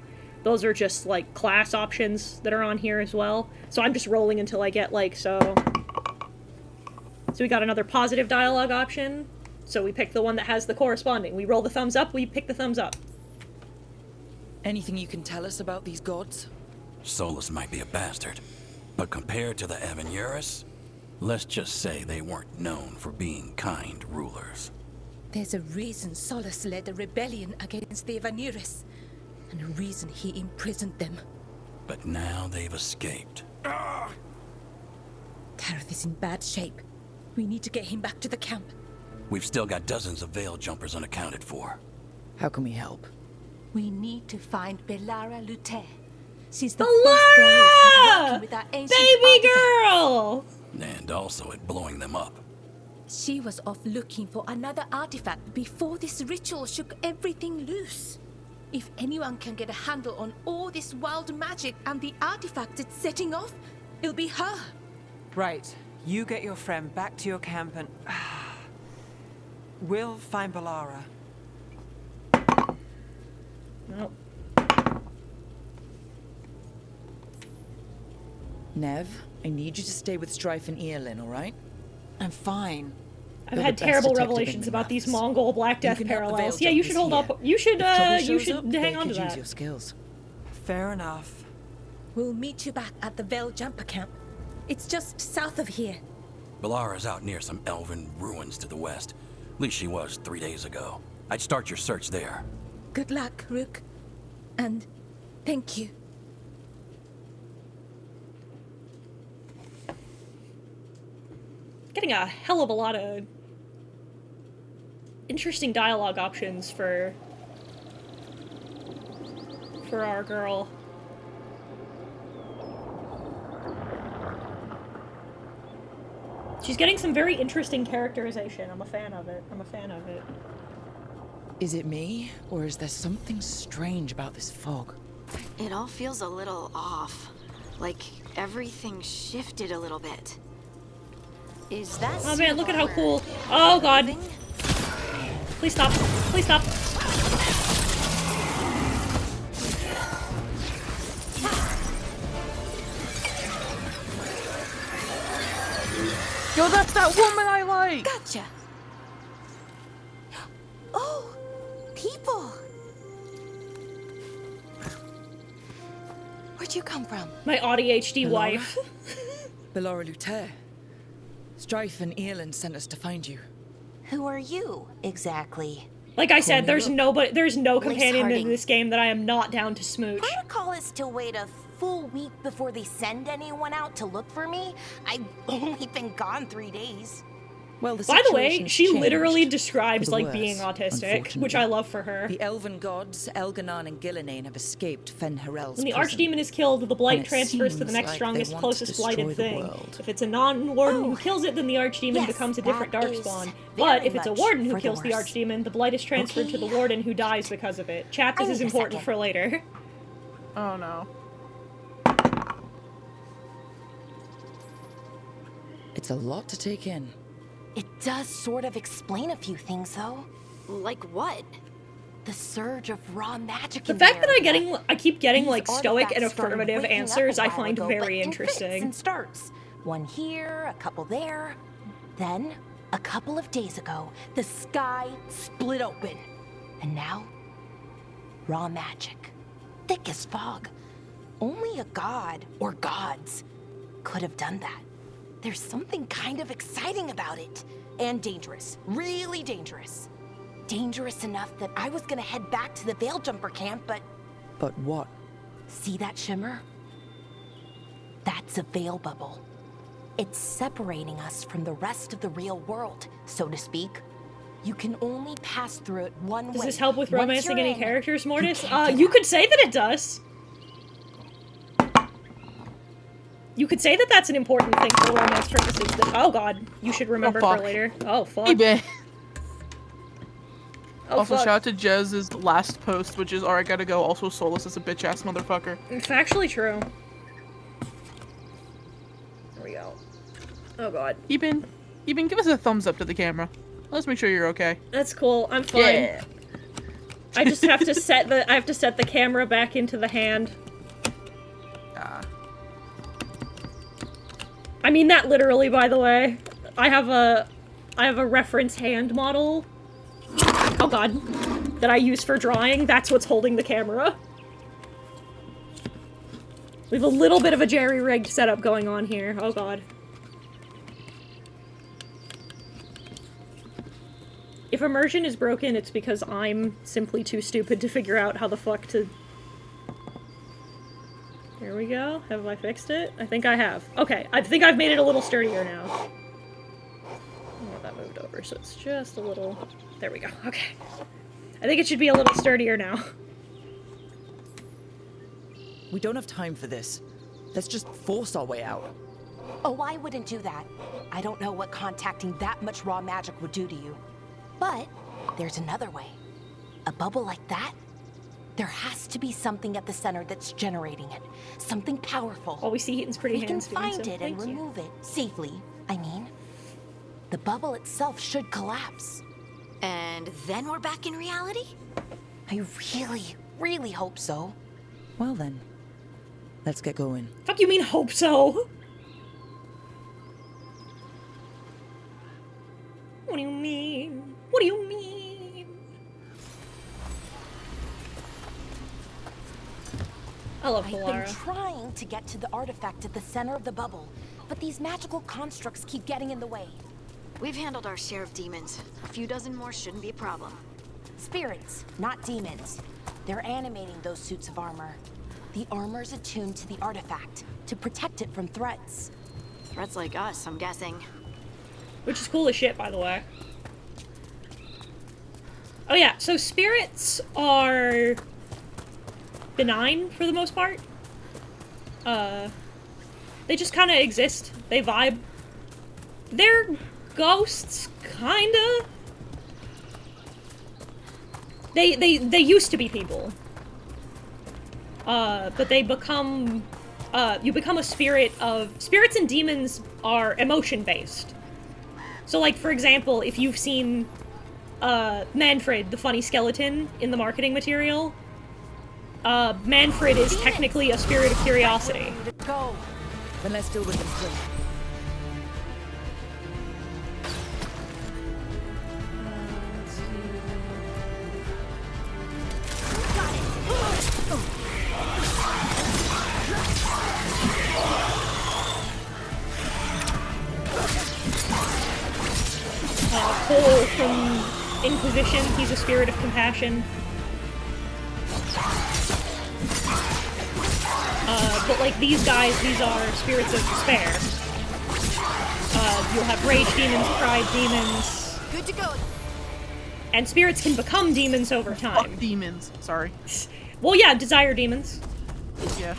Those are just like class options that are on here as well. So I'm just rolling until I get like so we got another positive dialogue option. So we pick the one that has the corresponding. We roll the thumbs up, we pick the thumbs up. Anything you can tell us about these gods? Solus might be a bastard, but compared to the Avenurus, let's just say they weren't known for being kind rulers. There's a reason Solus led a rebellion against the Evanurus, and a reason he imprisoned them. But now they've escaped. Tareth is in bad shape. We need to get him back to the camp. We've still got dozens of Veil jumpers unaccounted for. How can we help? We need to find Belara Lute. She's the Belara! working with our ancient Baby artifacts. girl! And also at blowing them up. She was off looking for another artifact before this ritual shook everything loose. If anyone can get a handle on all this wild magic and the artifact it's setting off, it'll be her. Right. You get your friend back to your camp and... we'll find Belara. Nope. Nev, I need you to stay with Strife and Eolin, alright? I'm fine. I've You're had the best terrible detective revelations in the about these maps. Mongol Black Death You can help the parallels. Veil Yeah, you should jumpers hold here. up. You should, If trouble you shows should up, hang they on to could use that. your skills. Fair enough. We'll meet you back at the Veil Jumper Camp. It's just south of here. Belara's out near some elven ruins to the west. At least she was 3 days ago. I'd start your search there. Good luck, Rook. And thank you. Getting a hell of a lot of interesting dialogue options for our girl. She's getting some very interesting characterization. I'm a fan of it. I'm a fan of it. Is it me, or is there something strange about this fog? It all feels a little off. Like everything shifted a little bit. Is that... Oh man, look at how cool. Oh god. Please stop. Please stop. Yo, that's that woman I like! Gotcha. Oh, people. Where'd you come from? My ADHD wife. Belara Lute. Strife and Eolin sent us to find you. Who are you, exactly? Like I said, there's no companion Harding. in this game that I am not down to smooch. Protocol is to wait a full week before they send anyone out to look for me. I've only been gone 3 days. Well, By the way, situation's she changed literally for describes the like worse, being autistic, unfortunately. which I love for her. The elven gods, Elganon and Gillinane, have escaped Fen'Harel's When the prison. Archdemon is killed, the blight And it transfers to the seems next like strongest, they want to closest destroy blighted the thing. world. If it's a non-warden who kills it, then the Archdemon yes, becomes a different that darkspawn. is But very if it's a much warden who for the kills the worse. Archdemon, the blight is transferred to the warden who dies because of it. Chat, this I is need a important second. for later. Oh no. It's a lot to take in. It does sort of explain a few things, though. Like what? The surge of raw magic The in fact that there. I keep getting These like stoic and artifacts started affirmative waking up answers, a I while find ago, but very in fits interesting. and starts. One here, a couple there. Then, a couple of days ago, the sky split open. And now, raw magic. Thick as fog. Only a god, or gods, could have done that. There's something kind of exciting about it. And dangerous. Really dangerous. Dangerous enough that I was gonna head back to the Veil Jumper camp, but... But what? See that shimmer? That's a veil bubble. It's separating us from the rest of the real world, so to speak. You can only pass through it one way. Does this help with Once romancing you're any in, characters, Mortis? can't get You out. could say that it does. You could say that that's an important thing for romance purposes. That, oh god, you should remember for fuck. later. Oh fuck. eBay. Oh, Also, fuck. shout out to Jez's last post, which is, alright, gotta go. Also, Solus is a bitch ass motherfucker. It's actually true. There we go. Oh god. Eben, give us a thumbs up to the camera. Let's make sure you're okay. That's cool. I'm fine. Yeah. I just have to set the camera back into the hand. I mean that literally, by the way. I have I have a reference hand model. Oh god. That I use for drawing. That's what's holding the camera. We have a little bit of a jerry-rigged setup going on here. Oh god. If immersion is broken, it's because I'm simply too stupid to figure out how the fuck to... There we go. Have I fixed it? I think I have. Okay, I think I've made it a little sturdier now. Oh, that moved over, so it's just a little... There we go. Okay. I think it should be a little sturdier now. We don't have time for this. Let's just force our way out. Oh, I wouldn't do that. I don't know what contacting that much raw magic would do to you. But there's another way. A bubble like that? There has to be something at the center that's generating it. Something powerful. Oh, we see Heaton's pretty we hands can doing find so. it and Thank you. remove it safely, I mean. The bubble itself should collapse. And then we're back in reality? I really, really hope so. Well then, let's get going. Fuck you mean hope so? What do you mean? What do you mean? I love I've Polara. been trying to get to the artifact at the center of the bubble, but these magical constructs keep getting in the way. We've handled our share of demons. A few dozen more shouldn't be a problem. Spirits, not demons. They're animating those suits of armor. The armor's attuned to the artifact to protect it from threats. Threats like us, I'm guessing. Which is cool as shit, by the way. Oh yeah, so spirits are benign for the most part. They just kind of exist. They vibe. They're ghosts, kinda. They used to be people. But they become, you become a spirit of... Spirits and demons are emotion-based. So, like, for example, if you've seen, Manfred, the funny skeleton, in the marketing material, Manfred is technically a spirit of curiosity. Go! Then let's deal with this quick. Cole from Inquisition, he's a spirit of compassion. But like these guys, these are spirits of despair. You'll have rage demons, pride demons. Good to go. And spirits can become demons over time. Fuck demons. Sorry. Well, yeah, desire demons. Yeah.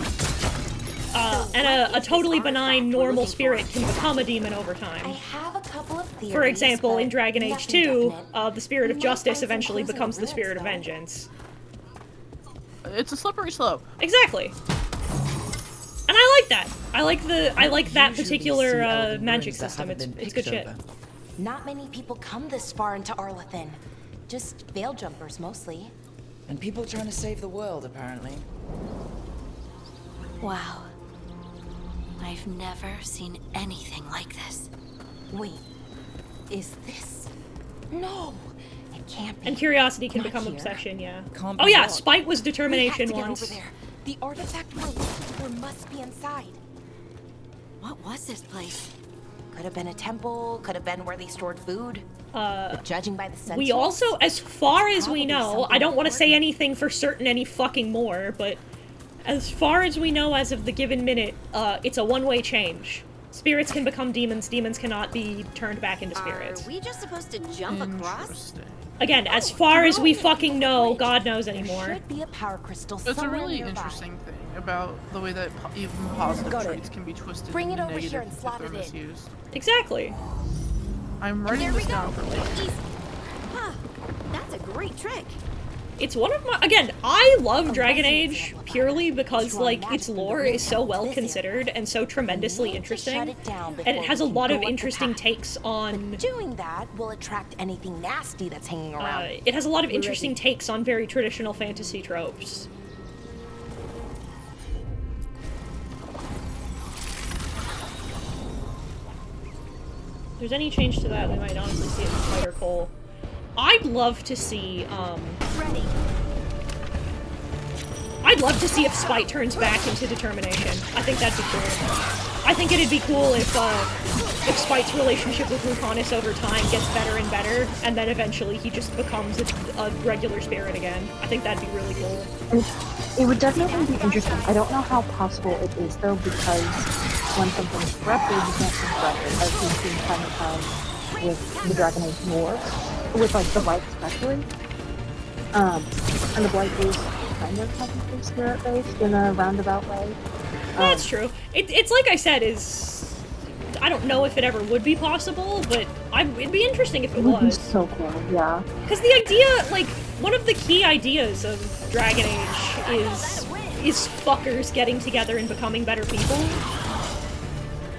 And a totally benign, normal spirit can become a demon over time. I have a couple of theories. For example, in Dragon Age nothing 2, definite. the spirit of We might justice find some eventually clues in becomes the ruins, spirit of though. vengeance. It's a slippery slope. Exactly. And I like that. I like that Usually particular see elven magic ruins that system. haven't been It's good picked shit. over. Not many people come this far into Arlathan. Just veil jumpers, mostly. And people trying to save the world, apparently. Wow. I've never seen anything like this. Wait, is this? No, it can't be. And curiosity can Not become here. obsession, yeah. Can't Oh be yeah, what? spite was We have to determination get once. over there. The artifact we're looking for must be inside. What was this place? Could have been a temple, could have been where they stored food. But judging by the sentinels, We also, as far as we probably know, something I don't want to say important. anything for certain any fucking more, but as far as we know as of the given minute, it's a one-way change. Spirits can become demons, demons cannot be turned back into spirits. Are we just supposed to jump across? Again, as far as we fucking know, God knows anymore. should be a power crystal It's a somewhere really nearby. interesting thing about the way that even positive Got it. traits can be twisted Bring into it over negative here and if slot they're it in. misused. Exactly. I'm writing this down for later. Easy. Huh. That's a great trick. It's one of my, again, I love Dragon Age purely because, like, its lore is so well considered and so tremendously interesting, and it has a lot of interesting takes on, Doing that will attract anything nasty that's hanging around. it has a lot of interesting takes on very traditional fantasy tropes. there's any change to that, we might honestly see it in Spider Cole. I'd love to see, Ready. I'd love to see if Spite turns back into Determination. I think that'd be cool. I think it'd be cool if Spite's relationship with Lucanus over time gets better and better, and then eventually he just becomes a regular spirit again. I think that'd be really cool. It would definitely be interesting. I don't know how possible it is, though, because when something's corrupted, you can't corrupt it, as we've seen time and time with the Dragon Age War, with, like, the Blight especially. And the Blight is kind of technically spirit-based in a roundabout way. That's true. It's like I said, I don't know if it ever would be possible, but it'd be interesting if it was. It would be so cool, yeah. Because the idea, like, one of the key ideas of Dragon Age is fuckers getting together and becoming better people.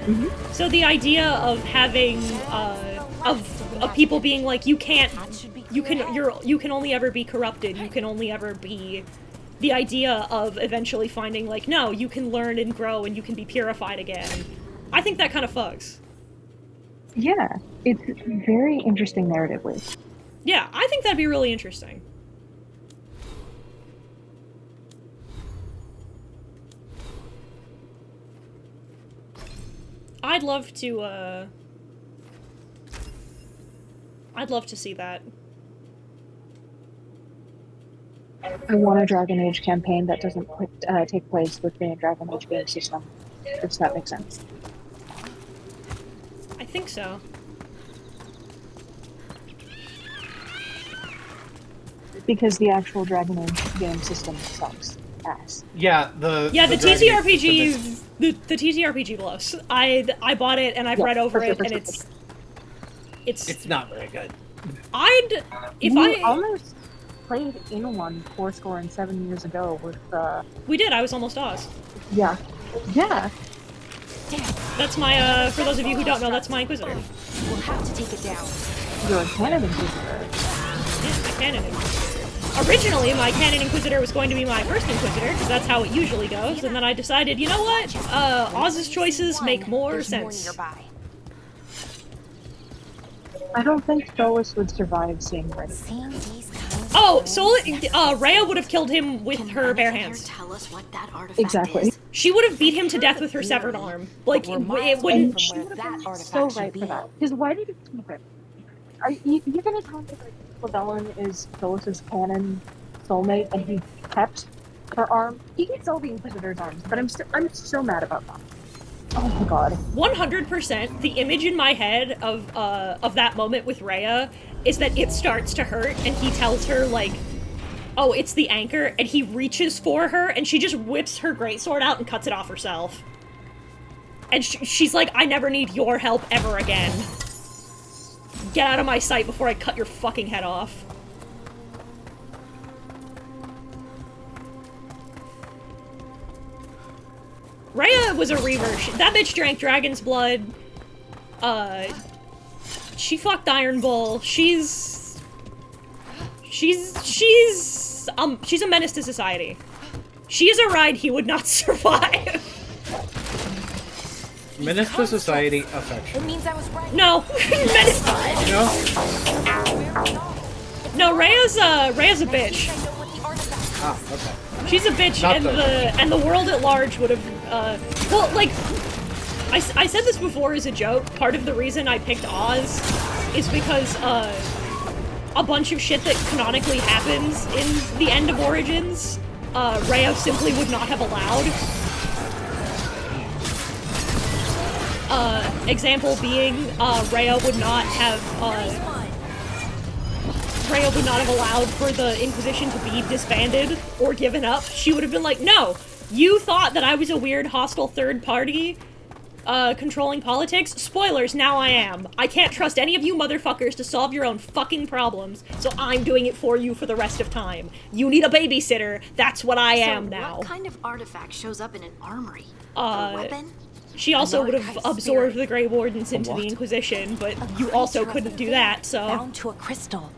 Mm-hmm. So the idea of having, of people being like, you can only ever be corrupted, you can only ever be... The idea of eventually finding, like, no, you can learn and grow and you can be purified again. I think that kind of fucks. Yeah, it's very interesting narratively. Yeah, I think that'd be really interesting. I'd love to see that. I want a Dragon Age campaign that doesn't take place within a Dragon Age game system. Does that make sense? I think so. Because the actual Dragon Age game system sucks ass. Yeah, the TTRPG the TTRPG blows. I bought it and I've read over it and it's not very good. I almost played in one 7 years ago with We did, I was almost Oz. Yeah. Yeah. That's my for those of you who don't know, that's my Inquisitor. We'll have to take it down. You're a Canon Inquisitor. Yeah, my Canon Inquisitor. Originally, my Canon Inquisitor was going to be my first Inquisitor, because that's how it usually goes, and then I decided, you know what? Oz's choices make more sense. I don't think Solus would survive seeing Red. Oh, Rhea would have killed him with her bare hands. Tell us what that artifact Exactly. is. She would have beat him to death with her severed arm. Like, it wouldn't... She would have been so right for that. Because why did you keep it? You're gonna tell me that Clavellin is Solus's canon soulmate and he kept her arm? He gets all the Inquisitor's arms, but I'm so mad about that. Oh my god. 100%, the image in my head of that moment with Rhea is that it starts to hurt and he tells her, like, oh, it's the anchor, and he reaches for her and she just whips her greatsword out and cuts it off herself. And she's like, I never need your help ever again. Get out of my sight before I cut your fucking head off. Rhea was a reaver. That bitch drank dragon's blood. She fucked Iron Bull. She's a menace to society. She is a ride he would not survive. Menace to society, affection. It means I was right. No. Menace. No, Rhea's a bitch. Ah, okay. She's a bitch, and the world at large would have, well, like, I said this before as a joke. Part of the reason I picked Oz is because, a bunch of shit that canonically happens in the end of Origins, Rhea simply would not have allowed. Example being, Rhea would not have allowed for the Inquisition to be disbanded or given up. She would have been like, no, you thought that I was a weird, hostile third party, controlling politics? Spoilers, now I am. I can't trust any of you motherfuckers to solve your own fucking problems, so I'm doing it for you for the rest of time. You need a babysitter, that's what I am now. What kind of artifact shows up in an armory? A weapon? She also would have absorbed the Grey Wardens into the Inquisition, but you also couldn't do that, so... Bound to a crystal.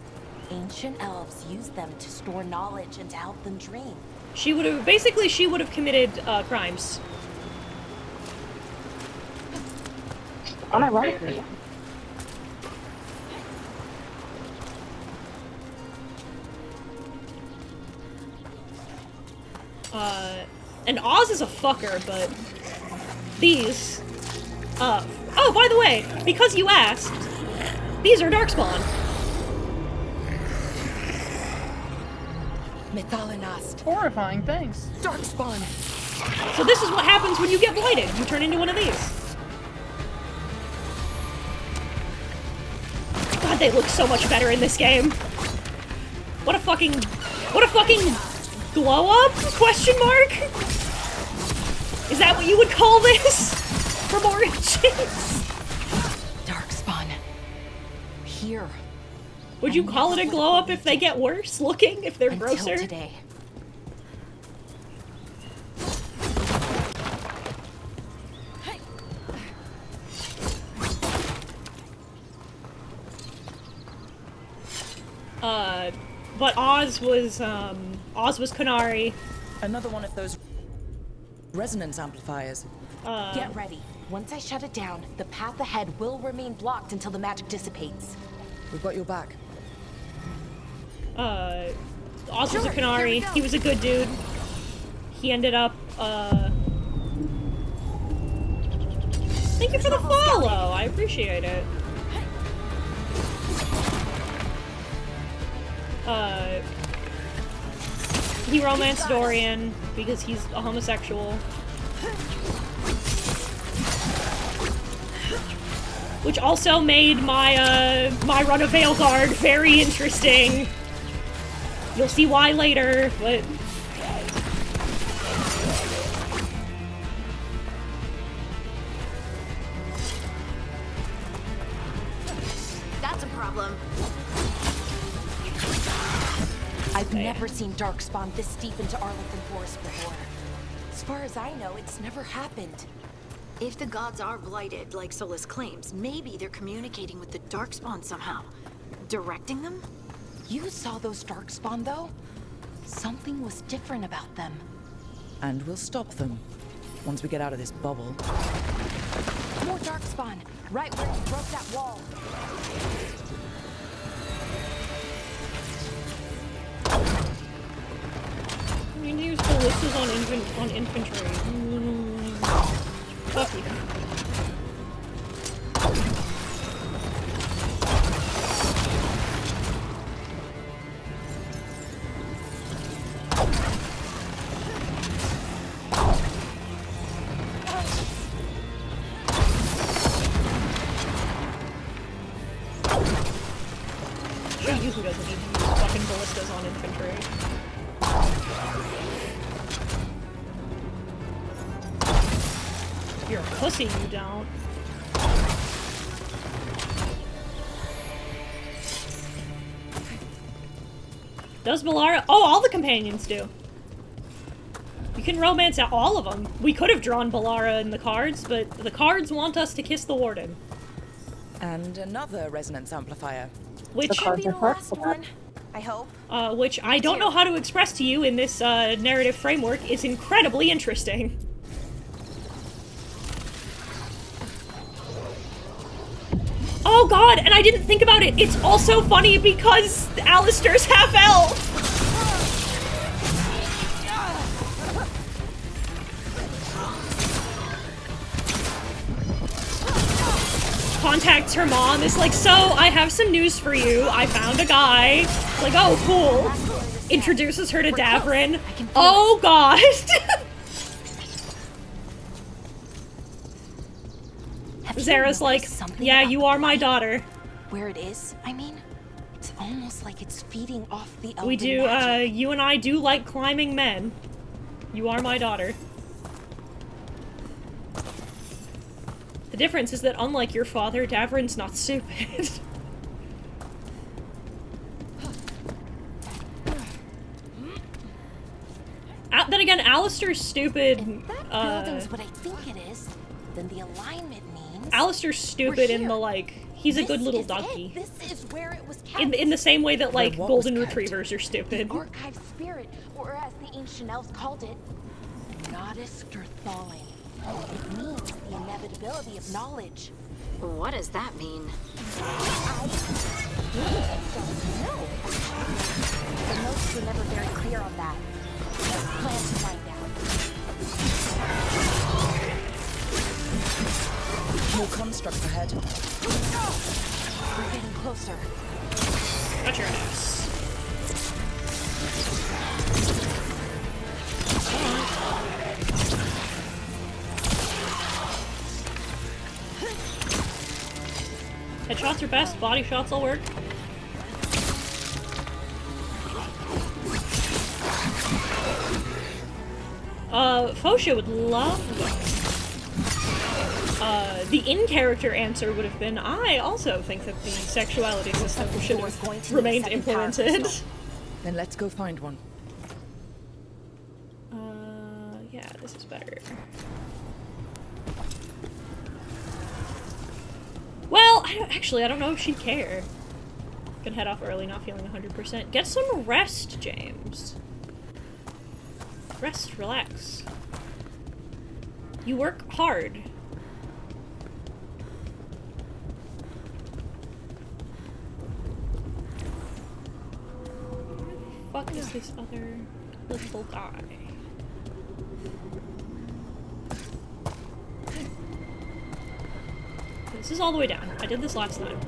Ancient elves used them to store knowledge and to help them dream. She would have committed, crimes. Unironically. And Oz is a fucker, but these, oh, by the way, because you asked, these are Darkspawn. Methalinast. Horrifying, thanks. Darkspawn. So this is what happens when you get blighted. You turn into one of these. God, they look so much better in this game. What a fucking glow up? Question mark? Is that what you would call this? From Origins? Darkspawn. Here. Would you call it a glow up if they get worse looking? If they're grosser? Today. But Oz was Kunari. Another one of those resonance amplifiers. Get ready. Once I shut it down, the path ahead will remain blocked until the magic dissipates. We've got your back. Oz was a Kunari. He was a good dude. He ended up, Thank you for the follow! I appreciate it. He romanced Dorian because he's a homosexual. Which also made my, my run of Veilguard very interesting. You'll see why later, but... That's a problem. I've never seen Darkspawn this deep into Arlington Forest before. As far as I know, it's never happened. If the gods are blighted, like Solus claims, maybe they're communicating with the Darkspawn somehow. Directing them? You saw those Darkspawn, though? Something was different about them. And we'll stop them once we get out of this bubble. More Darkspawn, right where you broke that wall. I'm going to use ballistas on infantry. Fuck you. Show you who doesn't need to use fucking ballistas on infantry. You're a pussy, you don't. Does Bellara? Oh, all the companions do. You can romance out all of them. We could have drawn Bellara in the cards, but the cards want us to kiss the Warden. And another resonance amplifier. Which should be the last one, I hope. Which I don't know how to express to you in this narrative framework is incredibly interesting. Oh god, and I didn't think about it. It's also funny because Alistair's half elf. Contacts her mom, is like, so I have some news for you. I found a guy. Like, oh, cool. Introduces her to Davrin. Oh god. Zara's like, yeah, you are my daughter. Where it is, I mean? It's almost like it's feeding off the elven We do, magic. you and I do like climbing men. You are my daughter. The difference is that unlike your father, Davrin's not stupid. Then again, Alistair's stupid, If that building's what I think it is, then the alignment means... Alistair's stupid in the, like, he's a good little donkey. This is where it was kept. In the same way that, like, Where what golden was kept? retrievers are stupid. The archive spirit, or as the ancient elves called it, Goddess Thawing. It means the inevitability of knowledge. What does that mean? I don't know. The notes were never very clear on that. Let's plan to find out. Headshots are best, body shots will work. Fosha would love the in-character answer would have been, I also think that the sexuality system should have remained implemented. Then let's go find one. Yeah, this is better. Well, I don't know if she'd care. Gonna head off early, not feeling 100%. Get some rest, James. Rest, relax. You work hard. Where the fuck is this other little guy? This is all the way down. I did this last time.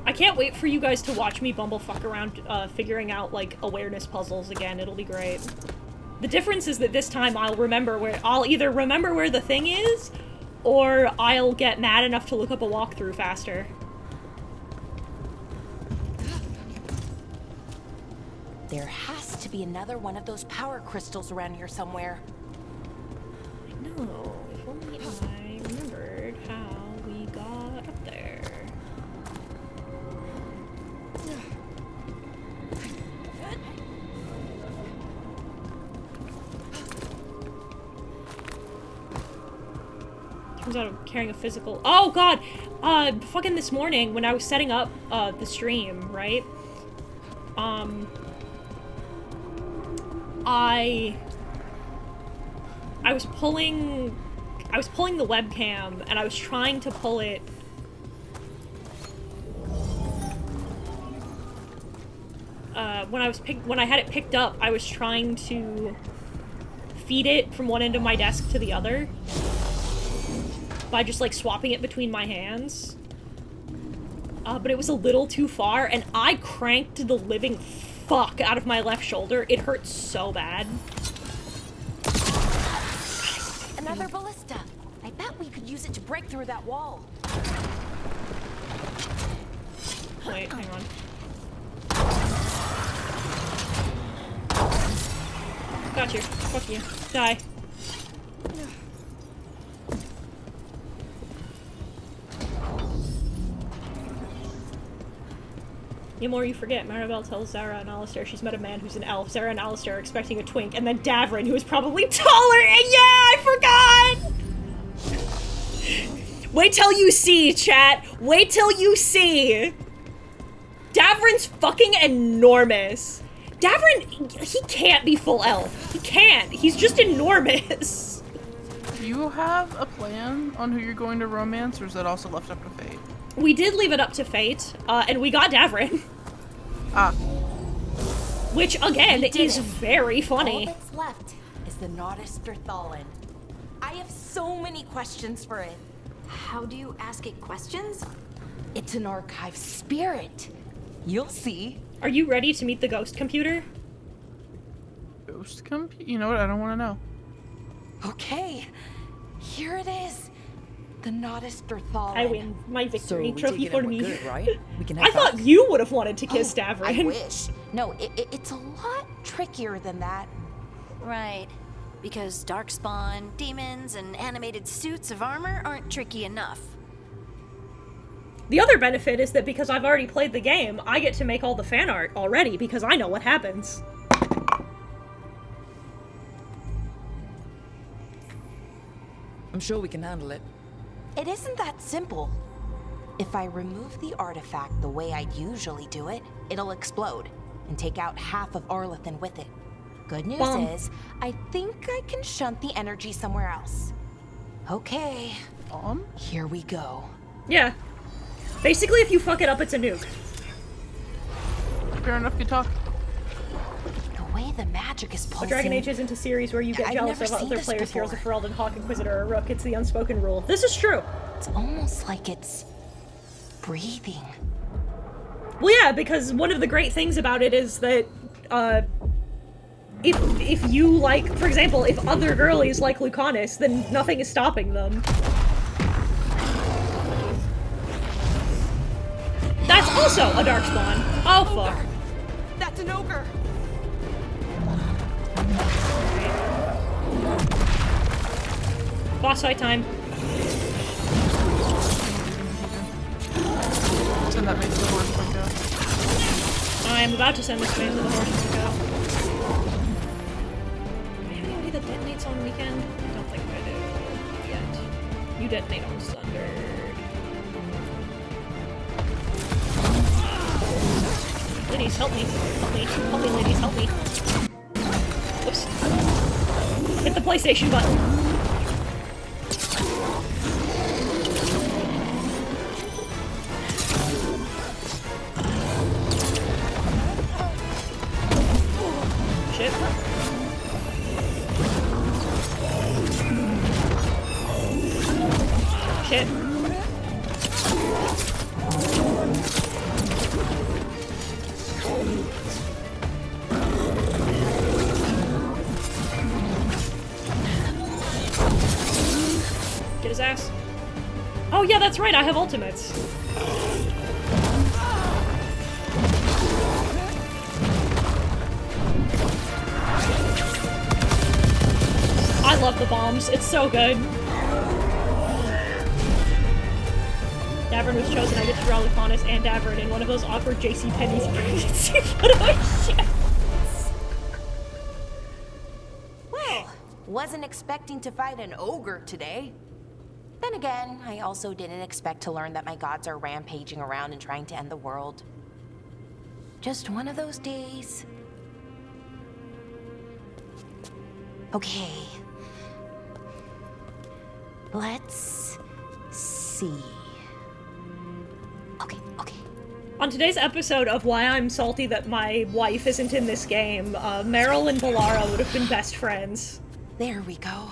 I can't wait for you guys to watch me bumblefuck around figuring out, like, awareness puzzles again. It'll be great. The difference is that this time I'll either remember where the thing is, or I'll get mad enough to look up a walkthrough faster. There has to be another one of those power crystals around here somewhere. I know. If only I remembered how we got up there. Turns out I'm carrying a physical— oh god! Fucking this morning when I was setting up, the stream, right? I was pulling the webcam and I was trying to pull it when I had it picked up, I was trying to feed it from one end of my desk to the other by just like swapping it between my hands. But it was a little too far and I cranked the living fuck out of my left shoulder. It hurt so bad. Another ballista. I bet we could use it to break through that wall. Wait, hang on. Got you. Fuck you. Die. The more you forget, Maribel tells Zara and Alistair she's met a man who's an elf. Zara and Alistair are expecting a twink, and then Davrin, who is probably taller, and yeah, I forgot! Wait till you see, chat. Wait till you see. Davrin's fucking enormous. Davrin, he can't be full elf. He can't. He's just enormous. Do you have a plan on who you're going to romance, or is that also left up to fate? We did leave it up to fate, and we got Davrin. Ah. Which, again, is very funny. All that's left is the Naughtister Thallen. I have so many questions for it. How do you ask it questions? It's an archive spirit. You'll see. Are you ready to meet the ghost computer? Ghost computer? You know what? I don't want to know. Okay. Here it is. The Naughtister Thallen. I win. My victory trophy for me. Good, right? We can I thought you would have wanted to kiss Davrin. I wish. No, it's a lot trickier than that. Right. Because darkspawn, demons, and animated suits of armor aren't tricky enough. The other benefit is that because I've already played the game, I get to make all the fan art already because I know what happens. I'm sure we can handle it. It isn't that simple. If I remove the artifact the way I'd usually do it, it'll explode and take out half of Arlathan with it. Good news is, I think I can shunt the energy somewhere else. Okay. Here we go. Yeah. Basically, if you fuck it up, it's a nuke. Fair enough, good talk. The way the magic is pulsing... Dragon Age isn't a series where you get jealous of other players' Heroes of Ferelden, Hawk, Inquisitor, or Rook. It's the unspoken rule. This is true. It's almost like it's breathing. Well, yeah, because one of the great things about it is that, if you like, for example, if other girlies like Lucanus, then nothing is stopping them. Also a darkspawn. Oh fuck. That's an ogre. Boss fight time. Send that man to the horse window. I am about to send this man to the horse window. Do I have anybody that detonates on weekend? I don't think I do yet. You detonate on Sundered. Ladies, help me. Help me. Help me, ladies, help me. Oops. Hit the PlayStation button. Shit. Shit. Get his ass. Oh yeah, that's right, I have ultimates. I love the bombs, it's so good. Davern was chosen, I get to draw Lucanus and Davern in one of those awkward JCPenney's pregnancy photo shit. Well, wasn't expecting to fight an ogre today. Then again, I also didn't expect to learn that my gods are rampaging around and trying to end the world. Just one of those days. Okay. Let's see. Okay. On today's episode of Why I'm Salty That My Wife Isn't in This Game, Meryl and Valara would have been best friends. There we go.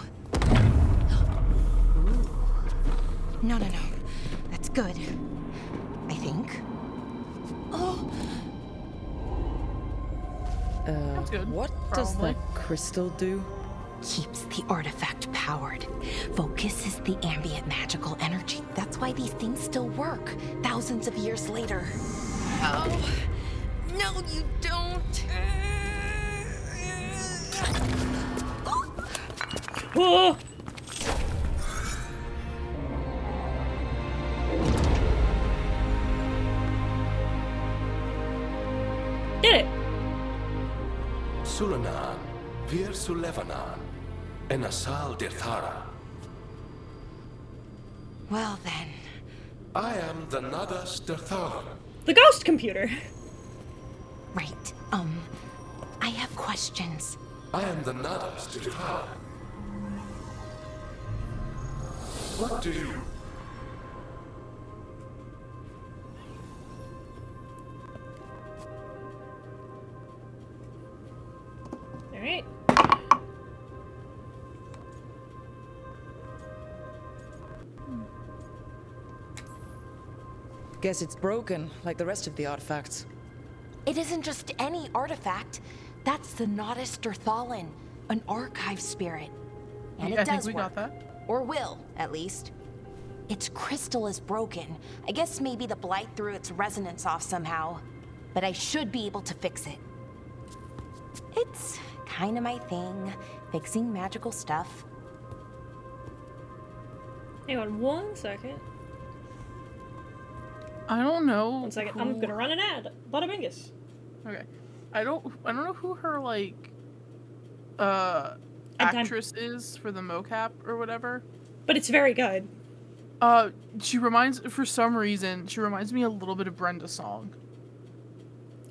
No. That's good. I think. Oh. That's good. What does that crystal do? Keeps the artifact powered. Focuses the ambient magical energy. That's why these things still work, thousands of years later. Oh. No, you don't. Whoa! Did it! Sulanan, Vir Sulevanan, Enasal Dirthara. Well then. I am the Nadas Dirthara. The ghost computer! Right. I have questions. I am the Nadas Dirthara. What do you... Alright. Guess it's broken, like the rest of the artifacts. It isn't just any artifact. That's the Nadas Dirthalan, an archive spirit. And Yeah, it I does think we work. got that. Or will, at least. Its crystal is broken. I guess maybe the blight threw its resonance off somehow. But I should be able to fix it. It's kind of my thing, fixing magical stuff. Hang on 1 second. I don't know. 1 second. I'm gonna run an ad. Bada bingus. Okay. I don't know who her like actress is for the mocap or whatever. But it's very good. For some reason, she reminds me a little bit of Brenda Song.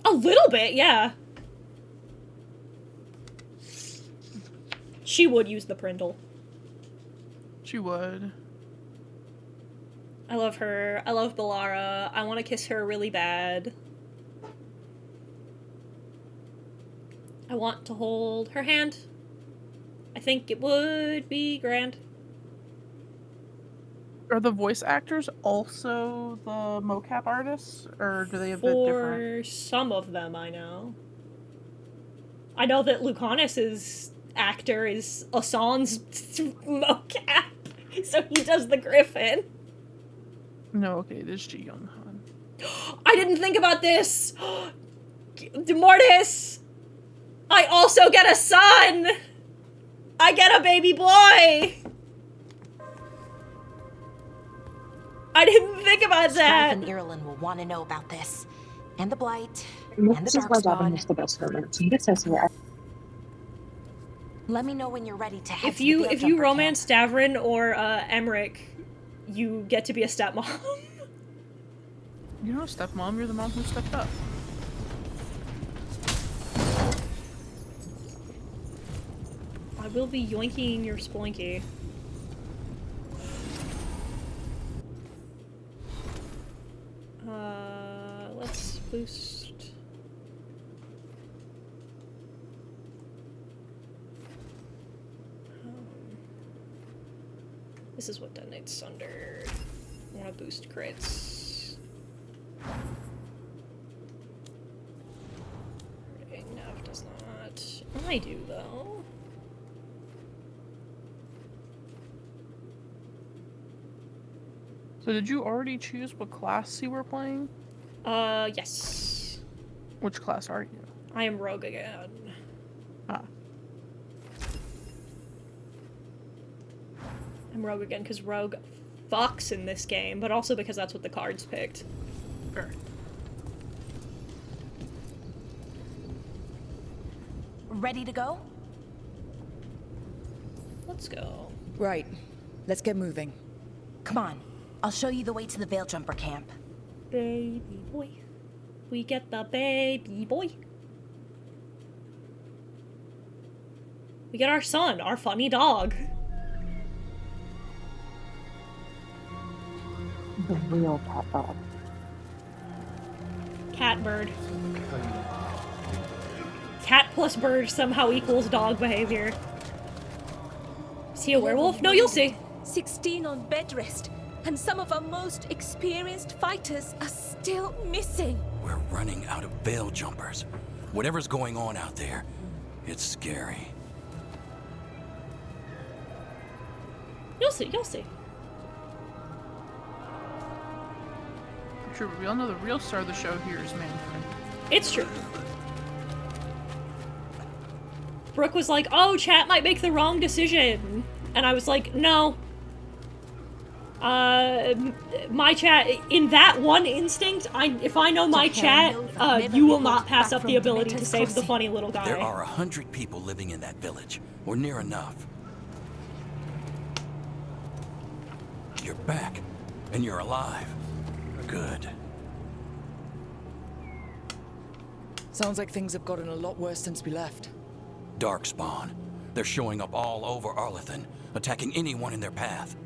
A little bit, yeah. She would use the Prindle. She would. I love her. I love Valara. I want to kiss her really bad. I want to hold her hand. I think it would be grand. Are the voice actors also the mocap artists, or do they have the different? For some of them, I know. I know that Lucanus's actor is Asan's mocap, so he does the Griffin. No, okay, it is Ji Young Han. I didn't think about this! Mortis! I also get a son! I get a baby boy! I didn't think about that! Strife and Ireland will want to know about this. And the Blight, And and the this is why Davin Darkspawn. is the best moment. So this says here. Let me know when you're ready to head If to you the if Veil you Jumper romance Davrin or Emmerich, you get to be a stepmom. You know, stepmom, you're the mom who stepped up. I will be yoinking your sploinky. Let's boost. This is what detonates Sunder. I want to boost crits. Nav does not. I do though. So did you already choose what class you were playing? Yes. Which class are you? I am rogue again. Ah. I'm rogue again because rogue fucks in this game, but also because that's what the cards picked. Fair. Ready to go? Let's go. Right. Let's get moving. Come on. I'll show you the way to the Veil Jumper camp. Baby boy. We get the baby boy. We get our son, our funny dog. The real cat dog. Cat bird. Cat plus bird somehow equals dog behavior. Is he a werewolf? No, you'll see. 16 on bed rest, and some of our most experienced fighters are still missing. We're running out of veil jumpers. Whatever's going on out there, it's scary. You'll see, you'll see. True, but we all know the real star of the show here is Manfred. It's true. Brooke was like, oh, chat might make the wrong decision. And I was like, no. My chat, in that one instinct, if I know my chat, you will not pass up the ability to save the funny little guy. There are 100 people living in that village, or near enough. You're back, and you're alive. Good. Sounds like things have gotten a lot worse since we left. Darkspawn. They're showing up all over Arlethan, attacking anyone in their path.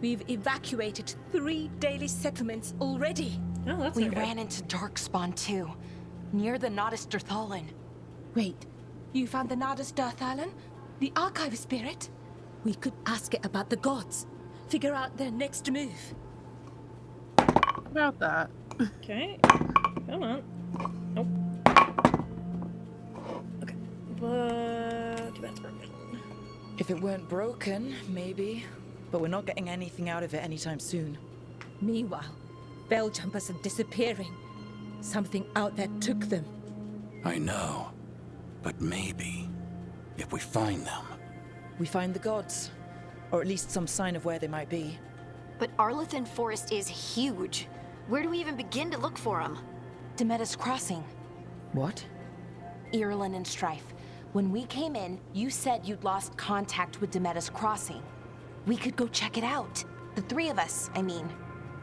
We've evacuated 3 daily settlements already. Oh, that's We ran into Darkspawn too, near the Nodus Dirthalin. Wait, you found the Nodus Dirthalin? The archive spirit? We could ask it about the gods. Figure out their next move. About that. Okay. Come on. Nope. Okay. But... too bad it's broken. If it weren't broken, maybe. But we're not getting anything out of it anytime soon. Meanwhile, Veil Jumpers are disappearing. Something out there took them. I know. But maybe, if we find them... We find the gods. Or at least some sign of where they might be. But Arlethan Forest is huge. Where do we even begin to look for them? Demeda's Crossing. What? Ireland and Strife. When we came in, you said you'd lost contact with Demeda's Crossing. We could go check it out. The 3 of us, I mean.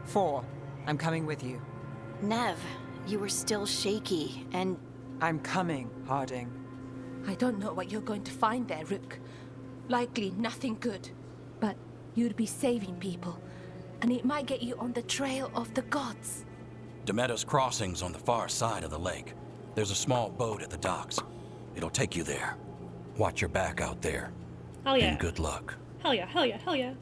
4. I'm coming with you. Nev, you were still shaky, and... I'm coming, Harding. I don't know what you're going to find there, Rook. Likely nothing good. But you'd be saving people. And it might get you on the trail of the gods. Demeda's Crossing's on the far side of the lake. There's a small boat at the docks. It'll take you there. Watch your back out there. Hell yeah. And good luck. Hell yeah, hell yeah, hell yeah.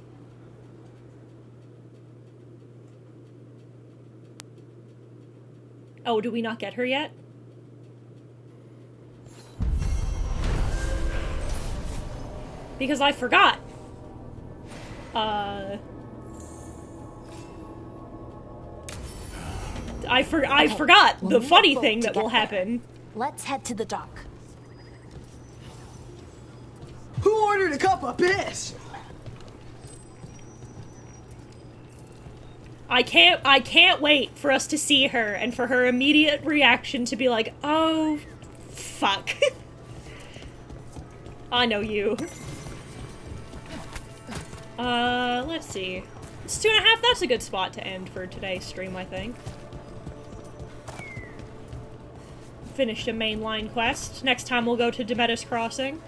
Oh, do we not get her yet? Because I forgot. I Okay, forgot we'll the need a funny boat thing to that get will there. happen. Let's head to the dock. Who ordered a cup of piss? I can't wait for us to see her and for her immediate reaction to be like, oh, fuck. I know you. Let's see. It's 2.5, that's a good spot to end for today's stream, I think. Finished a mainline quest. Next time we'll go to Demetis Crossing.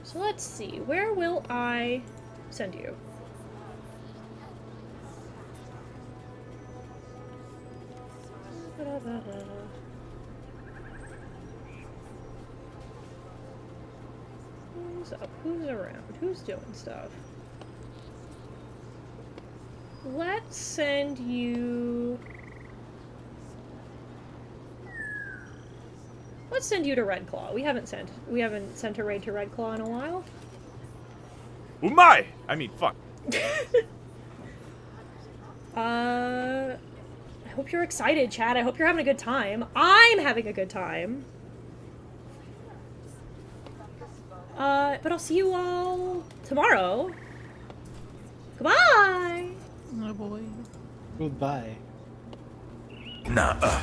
So let's see, where will I send you? Who's up? Who's around? Who's doing stuff? Let's send you... Let's send you to Redclaw. We haven't sent a raid to Redclaw in a while. Umai! I mean, fuck. I hope you're excited, Chad. I hope you're having a good time. I'm having a good time. But I'll see you all tomorrow. Goodbye! Oh boy. Goodbye. Nah.